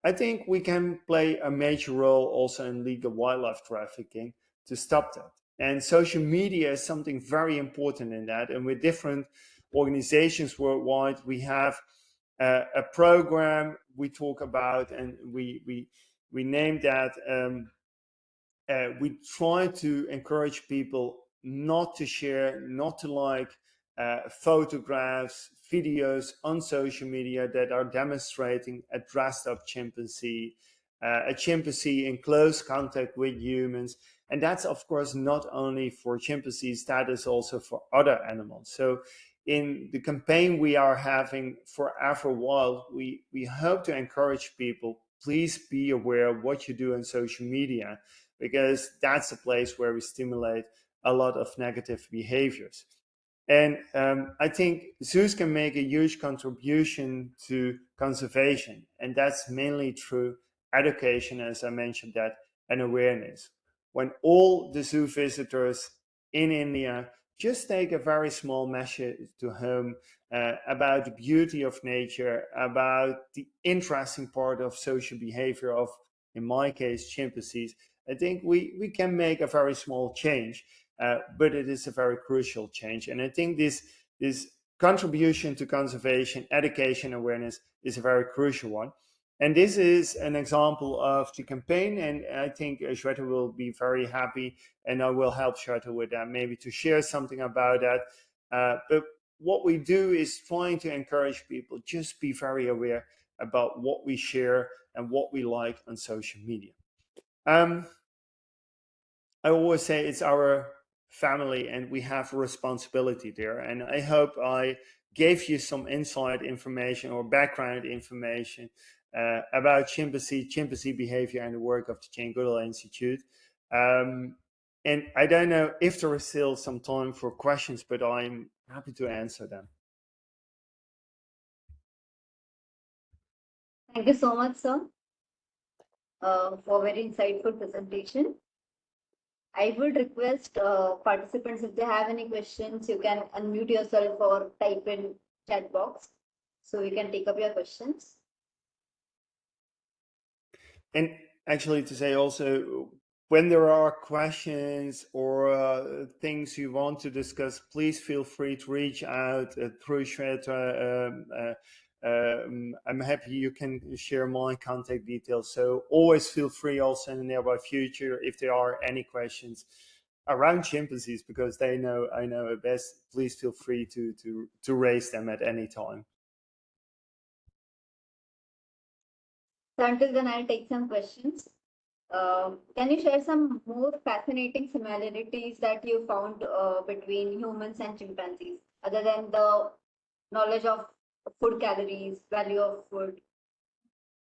S3: I think we can play a major role also in legal wildlife trafficking to stop that. And social media is something very important in that. And with different organizations worldwide, we have a program we talk about, and we name that. We try to encourage people not to share, not to like photographs, videos on social media that are demonstrating a dressed up chimpanzee, a chimpanzee in close contact with humans. And that's, of course, not only for chimpanzees, that is also for other animals. So in the campaign we are having Forever Wild, we hope to encourage people, please be aware of what you do on social media, because that's a place where we stimulate a lot of negative behaviors. And I think zoos can make a huge contribution to conservation, and that's mainly through education, as I mentioned that, and awareness. When all the zoo visitors in India just take a very small message to home about the beauty of nature, about the interesting part of social behavior of, in my case, chimpanzees, I think we can make a very small change, but it is a very crucial change. And I think this contribution to conservation, education, awareness is a very crucial one. And this is an example of the campaign, and I think Shweta will be very happy, and I will help Shweta with that, maybe to share something about that. But what we do is trying to encourage people, just be very aware about what we share and what we like on social media. I always say it's our family, and we have a responsibility there. And I hope I gave you some inside information or background information about chimpanzee behavior and the work of the Jane Goodall Institute. And I don't know if there is still some time for questions, but I'm happy to answer them.
S1: Thank you so much, sir, for very insightful presentation. I would request participants, if they have any questions, you can unmute yourself or type in chat box so we can take up your questions.
S3: And actually, to say also, when there are questions or things you want to discuss, please feel free to reach out through Shweta. I'm happy you can share my contact details. So always feel free also in the nearby future, if there are any questions around chimpanzees, because I know it best, please feel free to raise them at any time.
S1: So until then, I'll take some questions. Can you share some more fascinating similarities that you found between humans and chimpanzees, other than the knowledge of food calories, value of food?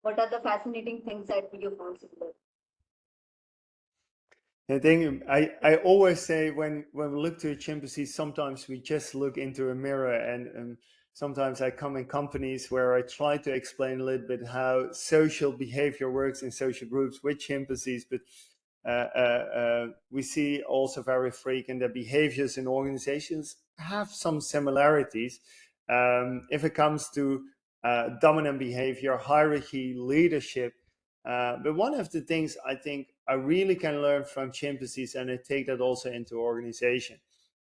S1: What are the fascinating things that you found similar?
S3: I think I always say when we look to a chimpanzee, sometimes we just look into a mirror, and sometimes I come in companies where I try to explain a little bit how social behavior works in social groups with chimpanzees, but we see also very frequent that behaviors in organizations have some similarities. If it comes to dominant behavior, hierarchy, leadership, but one of the things I think I really can learn from chimpanzees, and I take that also into organization,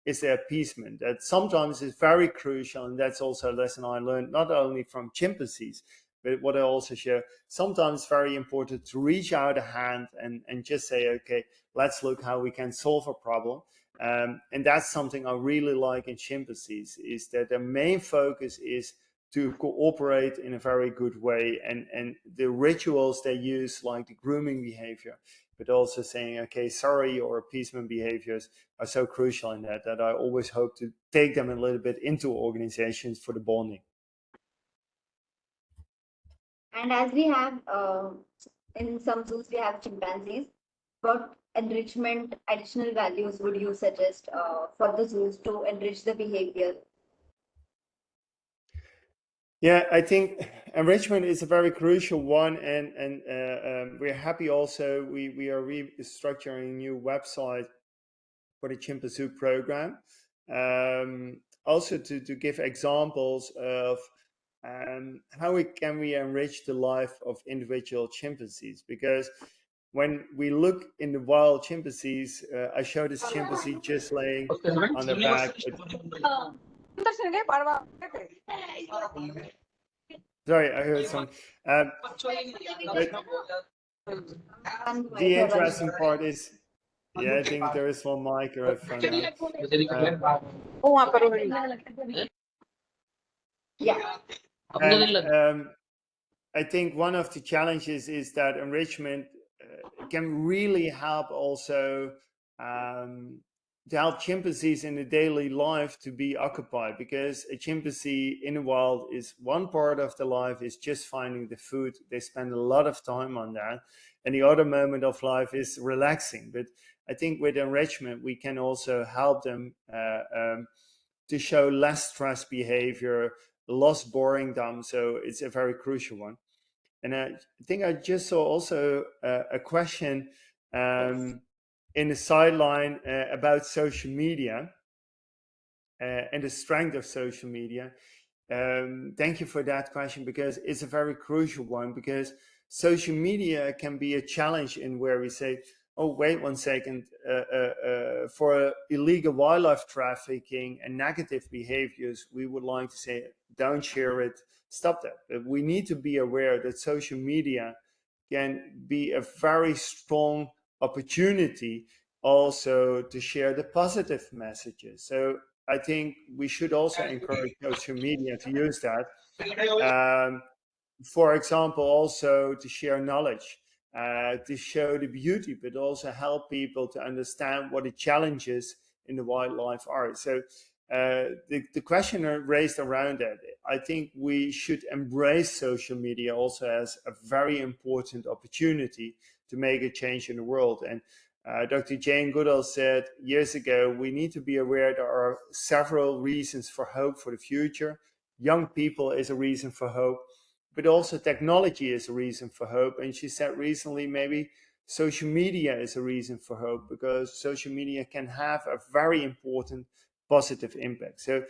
S3: is their appeasement. That sometimes is very crucial, and that's also a lesson I learned not only from chimpanzees, but what I also share. Sometimes it's very important to reach out a hand and just say, okay, let's look how we can solve a problem. And that's something I really like in chimpanzees, is that their main focus is to cooperate in a very good way, and the rituals they use, like the grooming behavior, but also saying, okay, sorry, or appeasement behaviors are so crucial in that I always hope to take them a little bit into organizations for the bonding.
S1: And as we have in some zoos, we have chimpanzees. What enrichment additional values would you suggest for the zoos to enrich the behavior?
S3: Yeah, I think enrichment is a very crucial one, and we're happy also. We are restructuring a new website for the Chimpanzee program, also to give examples of how can we enrich the life of individual chimpanzees, because when we look in the wild chimpanzees, I showed this chimpanzee just laying on their back. Sorry, I heard some. The interesting part is, yeah, I think there is one microphone now.
S1: Yeah.
S3: And, I think one of the challenges is that enrichment can really help also to help chimpanzees in the daily life to be occupied, because a chimpanzee in the wild is one part of the life is just finding the food. They spend a lot of time on that, and the other moment of life is relaxing. But I think with enrichment we can also help them to show less stress behavior, less boredom. So it's a very crucial one. And I think I just saw also a question in the sideline about social media and the strength of social media. Thank you for that question, because it's a very crucial one, because social media can be a challenge in where we say, oh, wait 1 second, for illegal wildlife trafficking and negative behaviors, we would like to say, don't share it, stop that. But we need to be aware that social media can be a very strong opportunity also to share the positive messages. So I think we should also encourage social media to use that. For example, also to share knowledge, to show the beauty, but also help people to understand what the challenges in the wildlife are. So the question raised around that, I think we should embrace social media also as a very important opportunity to make a change in the world. And Dr. Jane Goodall said years ago, we need to be aware there are several reasons for hope for the future. Young people is a reason for hope, but also technology is a reason for hope. And she said recently, maybe social media is a reason for hope, because social media can have a very important positive impact. So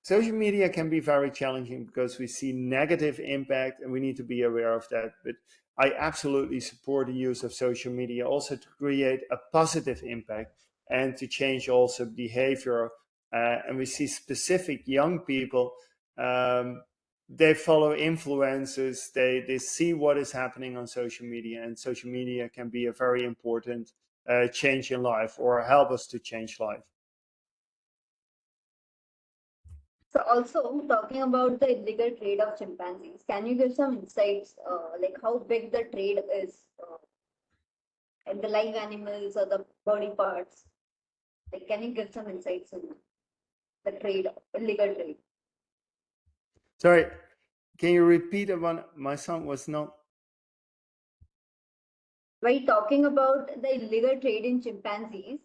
S3: social media can be very challenging because we see negative impact and we need to be aware of that. But I absolutely support the use of social media also to create a positive impact and to change also behavior. And we see specific young people, they follow influencers, they see what is happening on social media, and social media can be a very important change in life or help us to change life.
S1: So also talking about the illegal trade of chimpanzees, can you give some insights, like how big the trade is, and the live animals or the body parts? Like, can you give some insights in the trade, illegal trade?
S3: Sorry, can you repeat that one? My sound was not.
S1: While talking about the illegal trade in chimpanzees,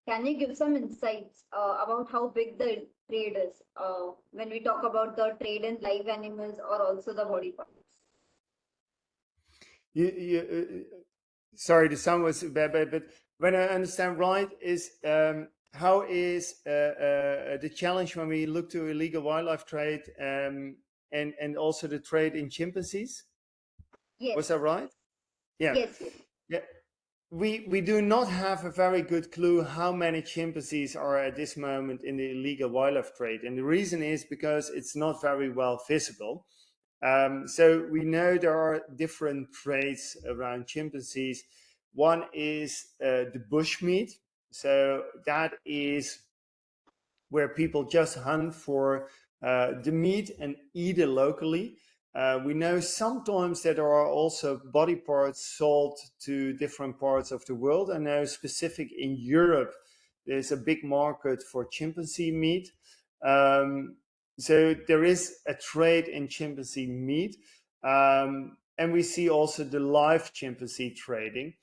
S1: can you give some insights about how big the trade is when we talk about the trade in live animals or also the body parts?
S3: Sorry, the sound was bad, but when I understand right, is how is the challenge when we look to illegal wildlife trade and also the trade in chimpanzees?
S1: Yes.
S3: Was that right? Yeah.
S1: Yes. Yes.
S3: Yeah. We do not have a very good clue how many chimpanzees are at this moment in the illegal wildlife trade. And the reason is because it's not very well visible. So we know there are different trades around chimpanzees. One is the bushmeat. So that is where people just hunt for the meat and eat it locally. We know sometimes that there are also body parts sold to different parts of the world. I know specific in Europe, there's a big market for chimpanzee meat. So there is a trade in chimpanzee meat. And we see also the live chimpanzee trading.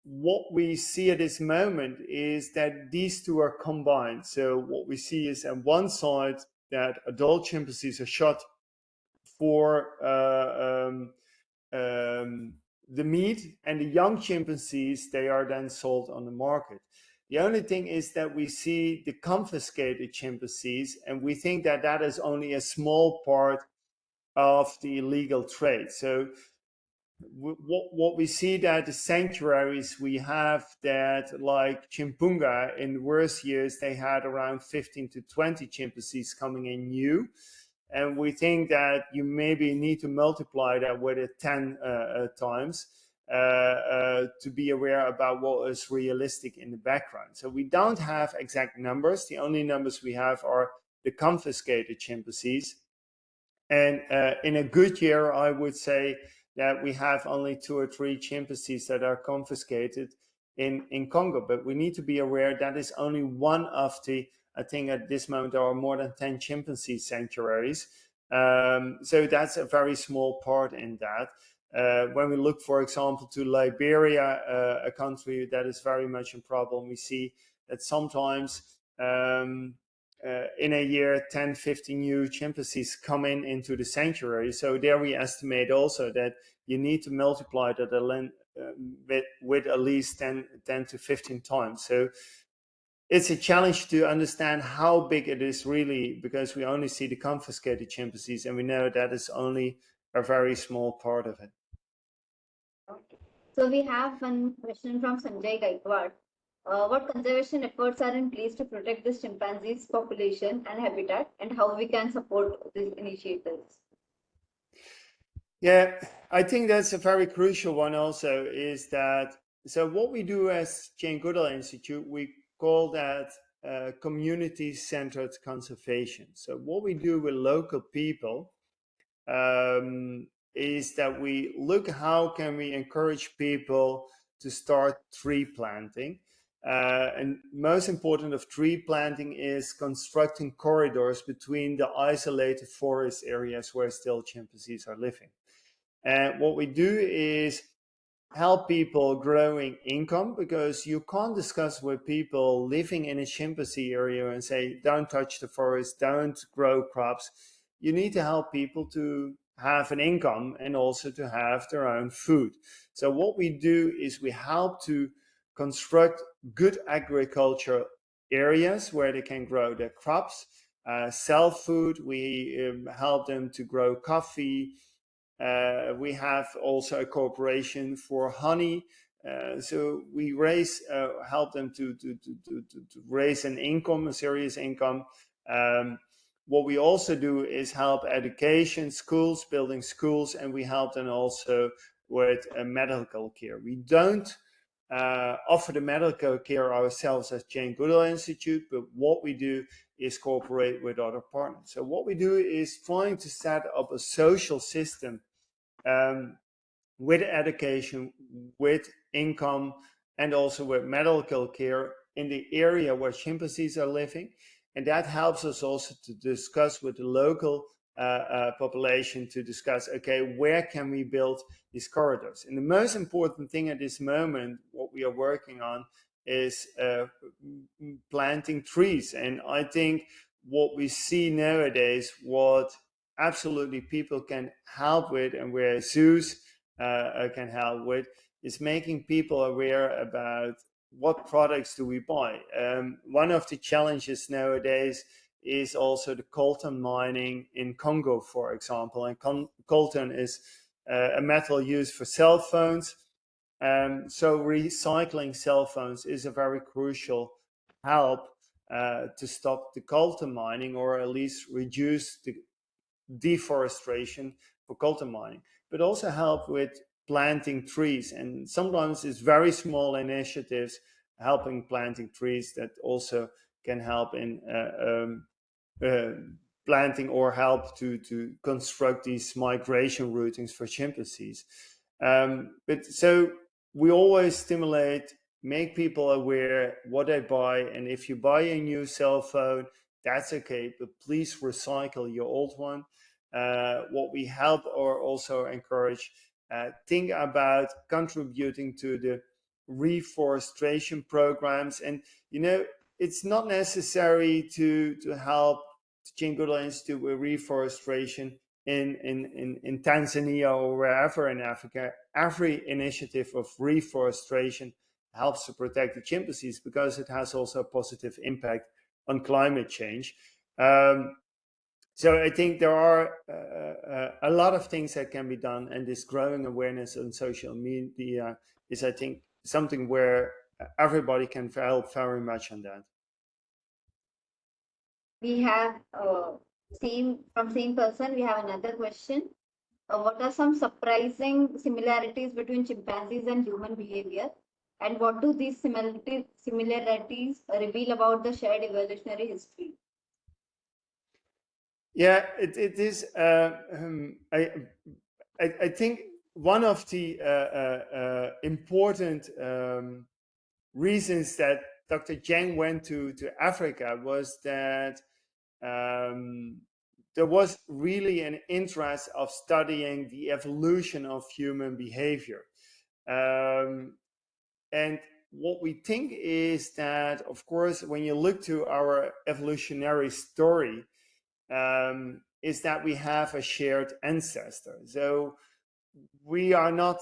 S3: What we see at this moment is that these two are combined. So what we see is on one side that adult chimpanzees are shot for the meat, and the young chimpanzees, they are then sold on the market. The only thing is that we see the confiscated chimpanzees, and we think that that is only a small part of the illegal trade. So what we see that the sanctuaries we have, that like Chimpunga, in the worst years they had around 15 to 20 chimpanzees coming in new, and we think that you maybe need to multiply that with it 10 times to be aware about what is realistic in the background. So we don't have exact numbers. The only numbers we have are the confiscated chimpanzees, and in a good year I would say that we have only 2 or 3 chimpanzees that are confiscated in Congo. But we need to be aware that is only one of the, I think at this moment there are more than 10 chimpanzee sanctuaries. So that's a very small part in that. When we look, for example, to Liberia, a country that is very much a problem, we see that sometimes in a year 10, 15 new chimpanzees come into the sanctuary. So there we estimate also that you need to multiply that with at least 10 to 15 times. So it's a challenge to understand how big it is really, because we only see the confiscated chimpanzees and we know that is only a very small part of it.
S1: Okay. So we have one question from Sanjay Gaikwad. What conservation efforts are in place to protect this chimpanzees population and habitat, and how we can support these initiatives?
S3: Yeah, I think that's a very crucial one also, is that, so what we do as Jane Goodall Institute, we call that community-centered conservation. So what we do with local people is that we look how can we encourage people to start tree planting. And most important of tree planting is constructing corridors between the isolated forest areas where still chimpanzees are living. And what we do is help people growing income, because you can't discuss with people living in a chimpanzee area and say, don't touch the forest, don't grow crops. You need to help people to have an income and also to have their own food. So what we do is we help to construct good agriculture areas where they can grow their crops, sell food. We help them to grow coffee. We have also a cooperation for honey. So we help them to raise an income, a serious income. What we also do is help education, schools, building schools, and we help them also with medical care. We don't offer the medical care ourselves as Jane Goodall Institute, but what we do is cooperate with other partners. So what we do is trying to set up a social system with education, with income, and also with medical care in the area where chimpanzees are living. And that helps us also to discuss with the local population to discuss, okay, where can we build these corridors? And the most important thing at this moment, what we are working on, is planting trees. And I think what we see nowadays, what absolutely people can help with, and where zoos can help with, is making people aware about what products do we buy. One of the challenges nowadays is also the coltan mining in Congo, for example. And coltan is a metal used for cell phones. So recycling cell phones is a very crucial help to stop the coltan mining, or at least reduce the deforestation for coltan mining, but also help with planting trees. And sometimes it's very small initiatives helping planting trees that also can help in planting or help to construct these migration routings for chimpanzees. But so we always stimulate, make people aware what they buy. And if you buy a new cell phone, that's okay, but please recycle your old one. What we help or also encourage, think about contributing to the reforestation programs. And it's not necessary to help the Jane Goodall Institute with reforestation in Tanzania or wherever in Africa. Every initiative of reforestation helps to protect the chimpanzees, because it has also a positive impact on climate change. So I think there are a lot of things that can be done, and this growing awareness on social media is, I think, something where everybody can help very much on that.
S1: We have same person. We have another question. What are some surprising similarities between chimpanzees and human behavior? And what do these similarities reveal about the shared evolutionary history?
S3: Yeah, it is. I think one of the important reasons that Dr. Zhang went to Africa was that there was really an interest of studying the evolution of human behavior. And what we think is that, of course, when you look to our evolutionary story, is that we have a shared ancestor. So we are not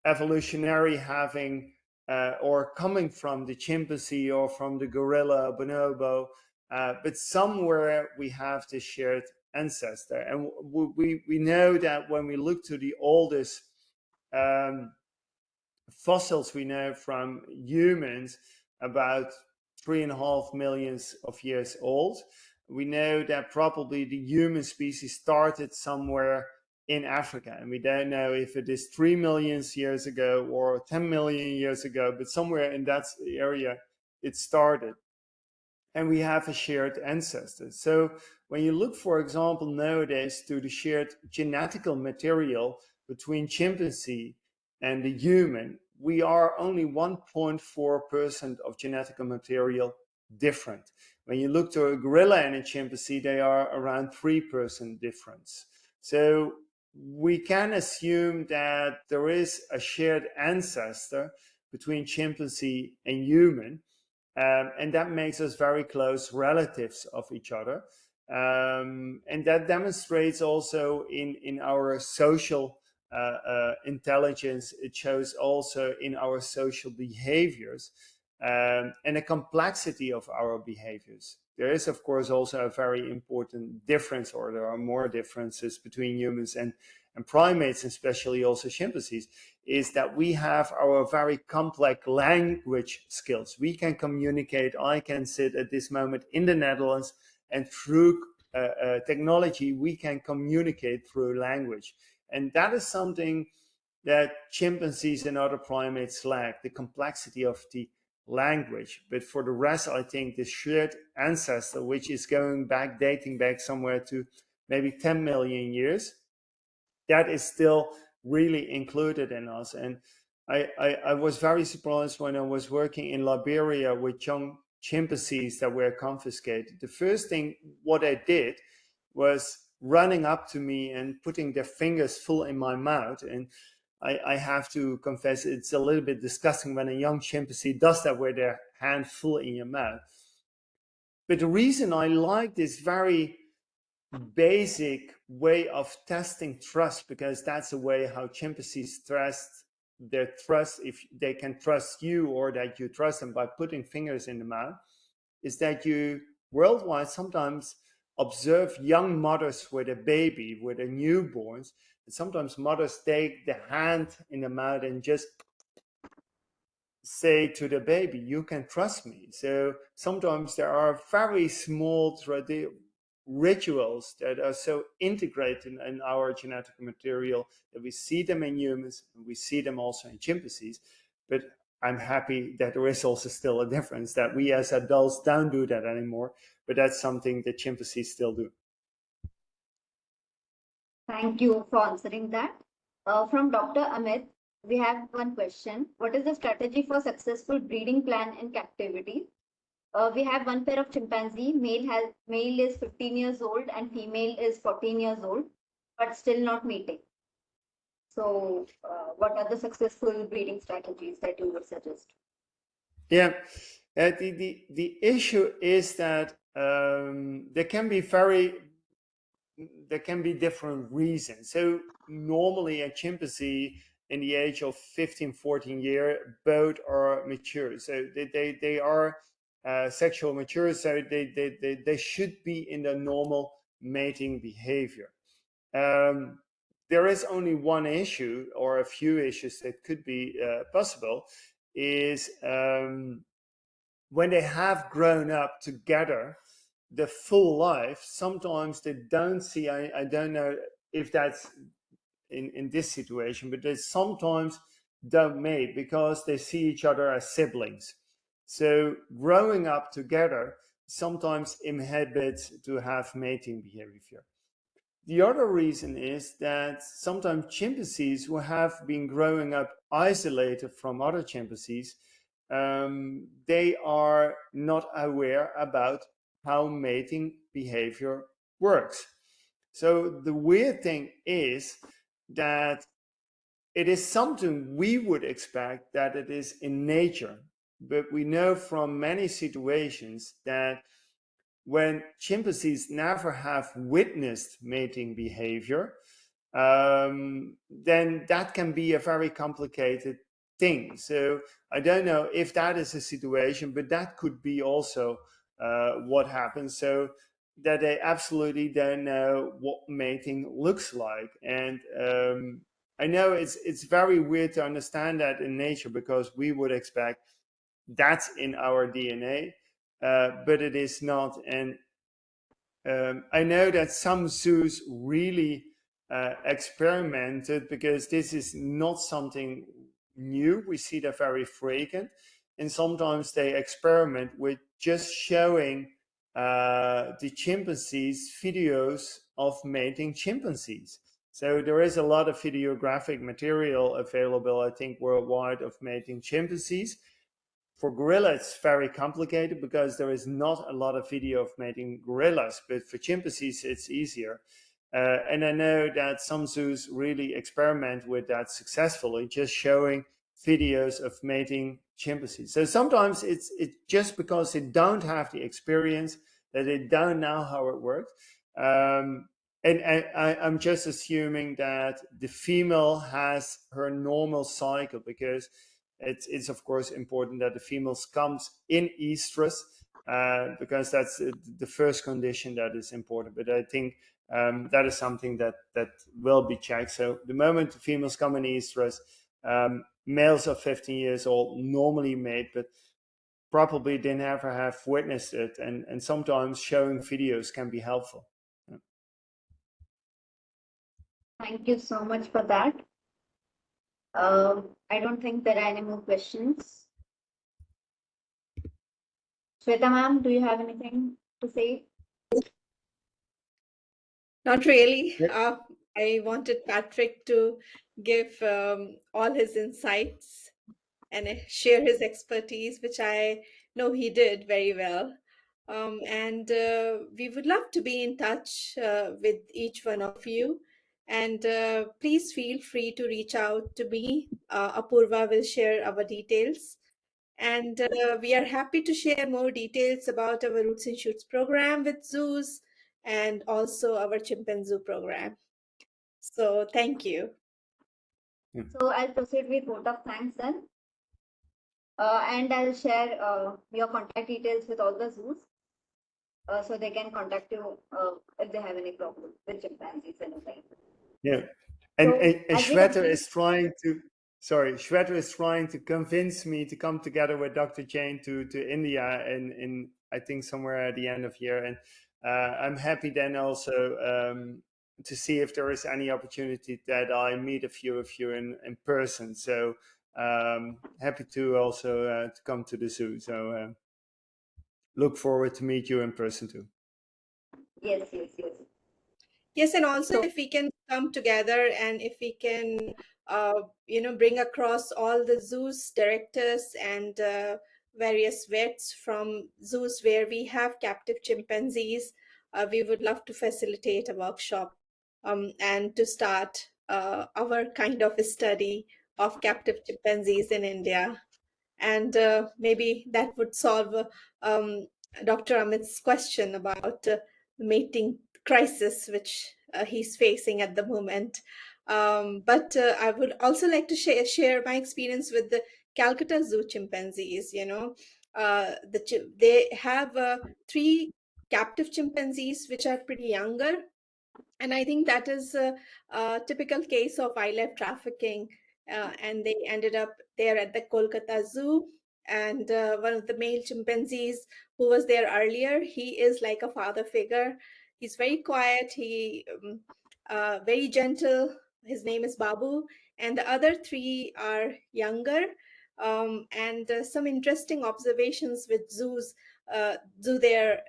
S3: evolutionary having or coming from the chimpanzee or from the gorilla, bonobo, but somewhere we have this shared ancestor. And we know that when we look to the oldest fossils we know from humans, about 3.5 million of years old, we know that probably the human species started somewhere in Africa. And we don't know if it is 3 million years ago or 10 million years ago, but somewhere in that area it started. And we have a shared ancestor. So when you look, for example, nowadays to the shared genetical material between chimpanzee and the human, we are only 1.4% of genetic material different. When you look to a gorilla and a chimpanzee, they are around 3% difference. So we can assume that there is a shared ancestor between chimpanzee and human, and that makes us very close relatives of each other. And that demonstrates also in our social intelligence. It shows also in our social behaviors, and the complexity of our behaviors. There is, of course, also a very important difference, or there are more differences between humans and primates, especially also chimpanzees, is that we have our very complex language skills. We can communicate. I can sit at this moment in the Netherlands, and through technology, we can communicate through language. And that is something that chimpanzees and other primates lack, the complexity of the language. But for the rest, I think the shared ancestor, which is dating back somewhere to maybe 10 million years, that is still really included in us. And I was very surprised when I was working in Liberia with young chimpanzees that were confiscated. The first thing what I did was running up to me and putting their fingers full in my mouth. And I have to confess, it's a little bit disgusting when a young chimpanzee does that with their hand full in your mouth. But the reason I like this very basic way of testing trust, because that's a way how chimpanzees test their trust, if they can trust you or that you trust them, by putting fingers in the mouth, is that you worldwide sometimes observe young mothers with a baby, with a newborns, and sometimes mothers take the hand in the mouth and just say to the baby, you can trust me. So sometimes there are very small rituals that are so integrated in our genetic material that we see them in humans, and we see them also in chimpanzees. But I'm happy that there is also still a difference, that we as adults don't do that anymore, but that's something that chimpanzees still do.
S1: Thank you for answering that. From Dr. Amit, we have one question. What is the strategy for successful breeding plan in captivity? We have one pair of chimpanzee. Male is 15 years old and female is 14 years old, but still not mating. So, what are the successful breeding strategies that you would suggest?
S3: Yeah, the issue is that there can be different reasons. So normally a chimpanzee in the age of 15, 14 year, both are mature. So they are sexual mature, so they should be in the normal mating behavior. There is only one issue, or a few issues that could be possible, is when they have grown up together the full life, sometimes they don't see, I don't know if that's in this situation, but they sometimes don't mate because they see each other as siblings. So growing up together sometimes inhibits to have mating behavior. The other reason is that sometimes chimpanzees who have been growing up isolated from other chimpanzees, they are not aware about how mating behavior works. So the weird thing is that it is something we would expect that it is in nature, but we know from many situations that when chimpanzees never have witnessed mating behavior, then that can be a very complicated thing. So I don't know if that is a situation, but that could be also what happens. So that they absolutely don't know what mating looks like. And I know it's very weird to understand that in nature, because we would expect that's in our DNA, but it is not. And I know that some zoos really experimented, because this is not something new. We see that very frequent. And sometimes they experiment with just showing the chimpanzees videos of mating chimpanzees. So there is a lot of videographic material available, I think, worldwide of mating chimpanzees. For gorillas, it's very complicated because there is not a lot of video of mating gorillas, but for chimpanzees, it's easier. And I know that some zoos really experiment with that successfully, just showing videos of mating chimpanzees. So sometimes it's just because they don't have the experience, that they don't know how it works. And I'm just assuming that the female has her normal cycle, because it's of course important that the female comes in estrus, because that's the first condition that is important. But I think that is something that will be checked. So the moment the females come in estrus, males of 15 years old normally mate, but probably they never have witnessed it, and sometimes showing videos can be helpful.
S1: Thank you so much for that. I don't think there are any more questions. Shweta ma'am, do you have anything to say?
S2: Not really.
S3: Yeah.
S2: I wanted Patrick to give all his insights and share his expertise, which I know he did very well. And we would love to be in touch with each one of you. And please feel free to reach out to me. Apurva will share our details. And we are happy to share more details about our Roots and Shoots program with zoos and also our chimpanzee program. So thank you.
S1: So I'll proceed with vote of thanks then. And I'll share your contact details with all the zoos, so they can contact you if they have any problem with chimpanzees and everything.
S3: Yeah. And,
S1: So,
S3: and
S1: as we
S3: Shweta
S1: complete-
S3: is trying to, sorry, Shweta is trying to convince me to come together with Dr. Jane to India in I think somewhere at the end of year. And I'm happy then also to see if there is any opportunity that I meet a few of you in person. So happy to also to come to the zoo. So look forward to meet you in person too.
S1: Yes, yes, yes.
S2: Yes, and also if we can come together and if we can, bring across all the zoos directors and various vets from zoos where we have captive chimpanzees, we would love to facilitate a workshop and to start our kind of a study of captive chimpanzees in India. And maybe that would solve Dr. Amit's question about the mating crisis, which he's facing at the moment. But I would also like to share my experience with the Calcutta Zoo chimpanzees. They have three captive chimpanzees, which are pretty younger, and I think that is a typical case of wildlife trafficking. And they ended up there at the Kolkata Zoo. And one of the male chimpanzees who was there earlier, he is like a father figure. He's very quiet. Very gentle. His name is Babu. And the other three are younger. And some interesting observations with zoos. Zoo there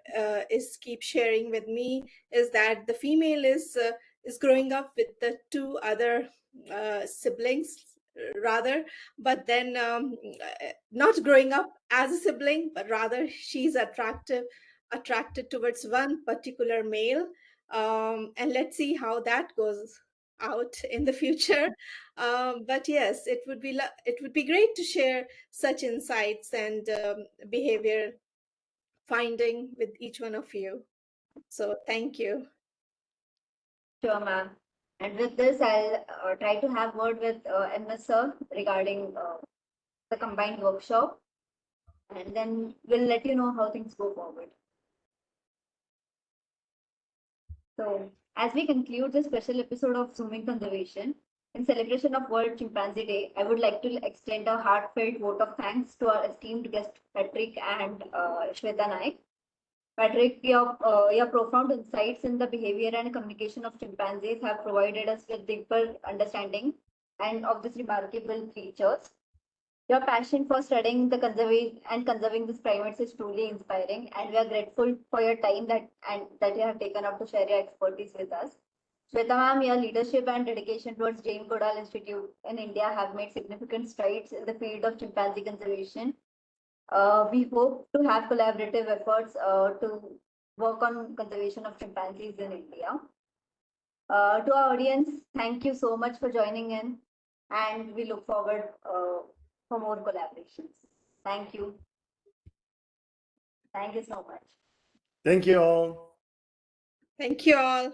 S2: is keep sharing with me is that the female is growing up with the two other siblings rather, but then not growing up as a sibling, but rather she's attracted towards one particular male. And let's see how that goes out in the future. But yes, it would be great to share such insights and behavior finding with each one of you. So thank you.
S1: Sure, ma'am. And with this, I'll try to have word with MS sir regarding the combined workshop, and then we'll let you know how things go forward. So, as we conclude this special episode of Zooming Conservation, in celebration of World Chimpanzee Day, I would like to extend a heartfelt vote of thanks to our esteemed guest Patrick and Shweta Naik. Patrick, your profound insights in the behavior and communication of chimpanzees have provided us with deeper understanding and of these remarkable creatures. Your passion for studying the conserving these primates is truly inspiring, and we are grateful for your time that you have taken up to share your expertise with us. Shweta ma'am, your leadership and dedication towards Jane Goodall Institute in India have made significant strides in the field of chimpanzee conservation. We hope to have collaborative efforts to work on conservation of chimpanzees in India. To our audience, thank you so much for joining in, and we look forward for more collaborations. Thank you. Thank you so much.
S3: Thank you all.
S2: Thank you all.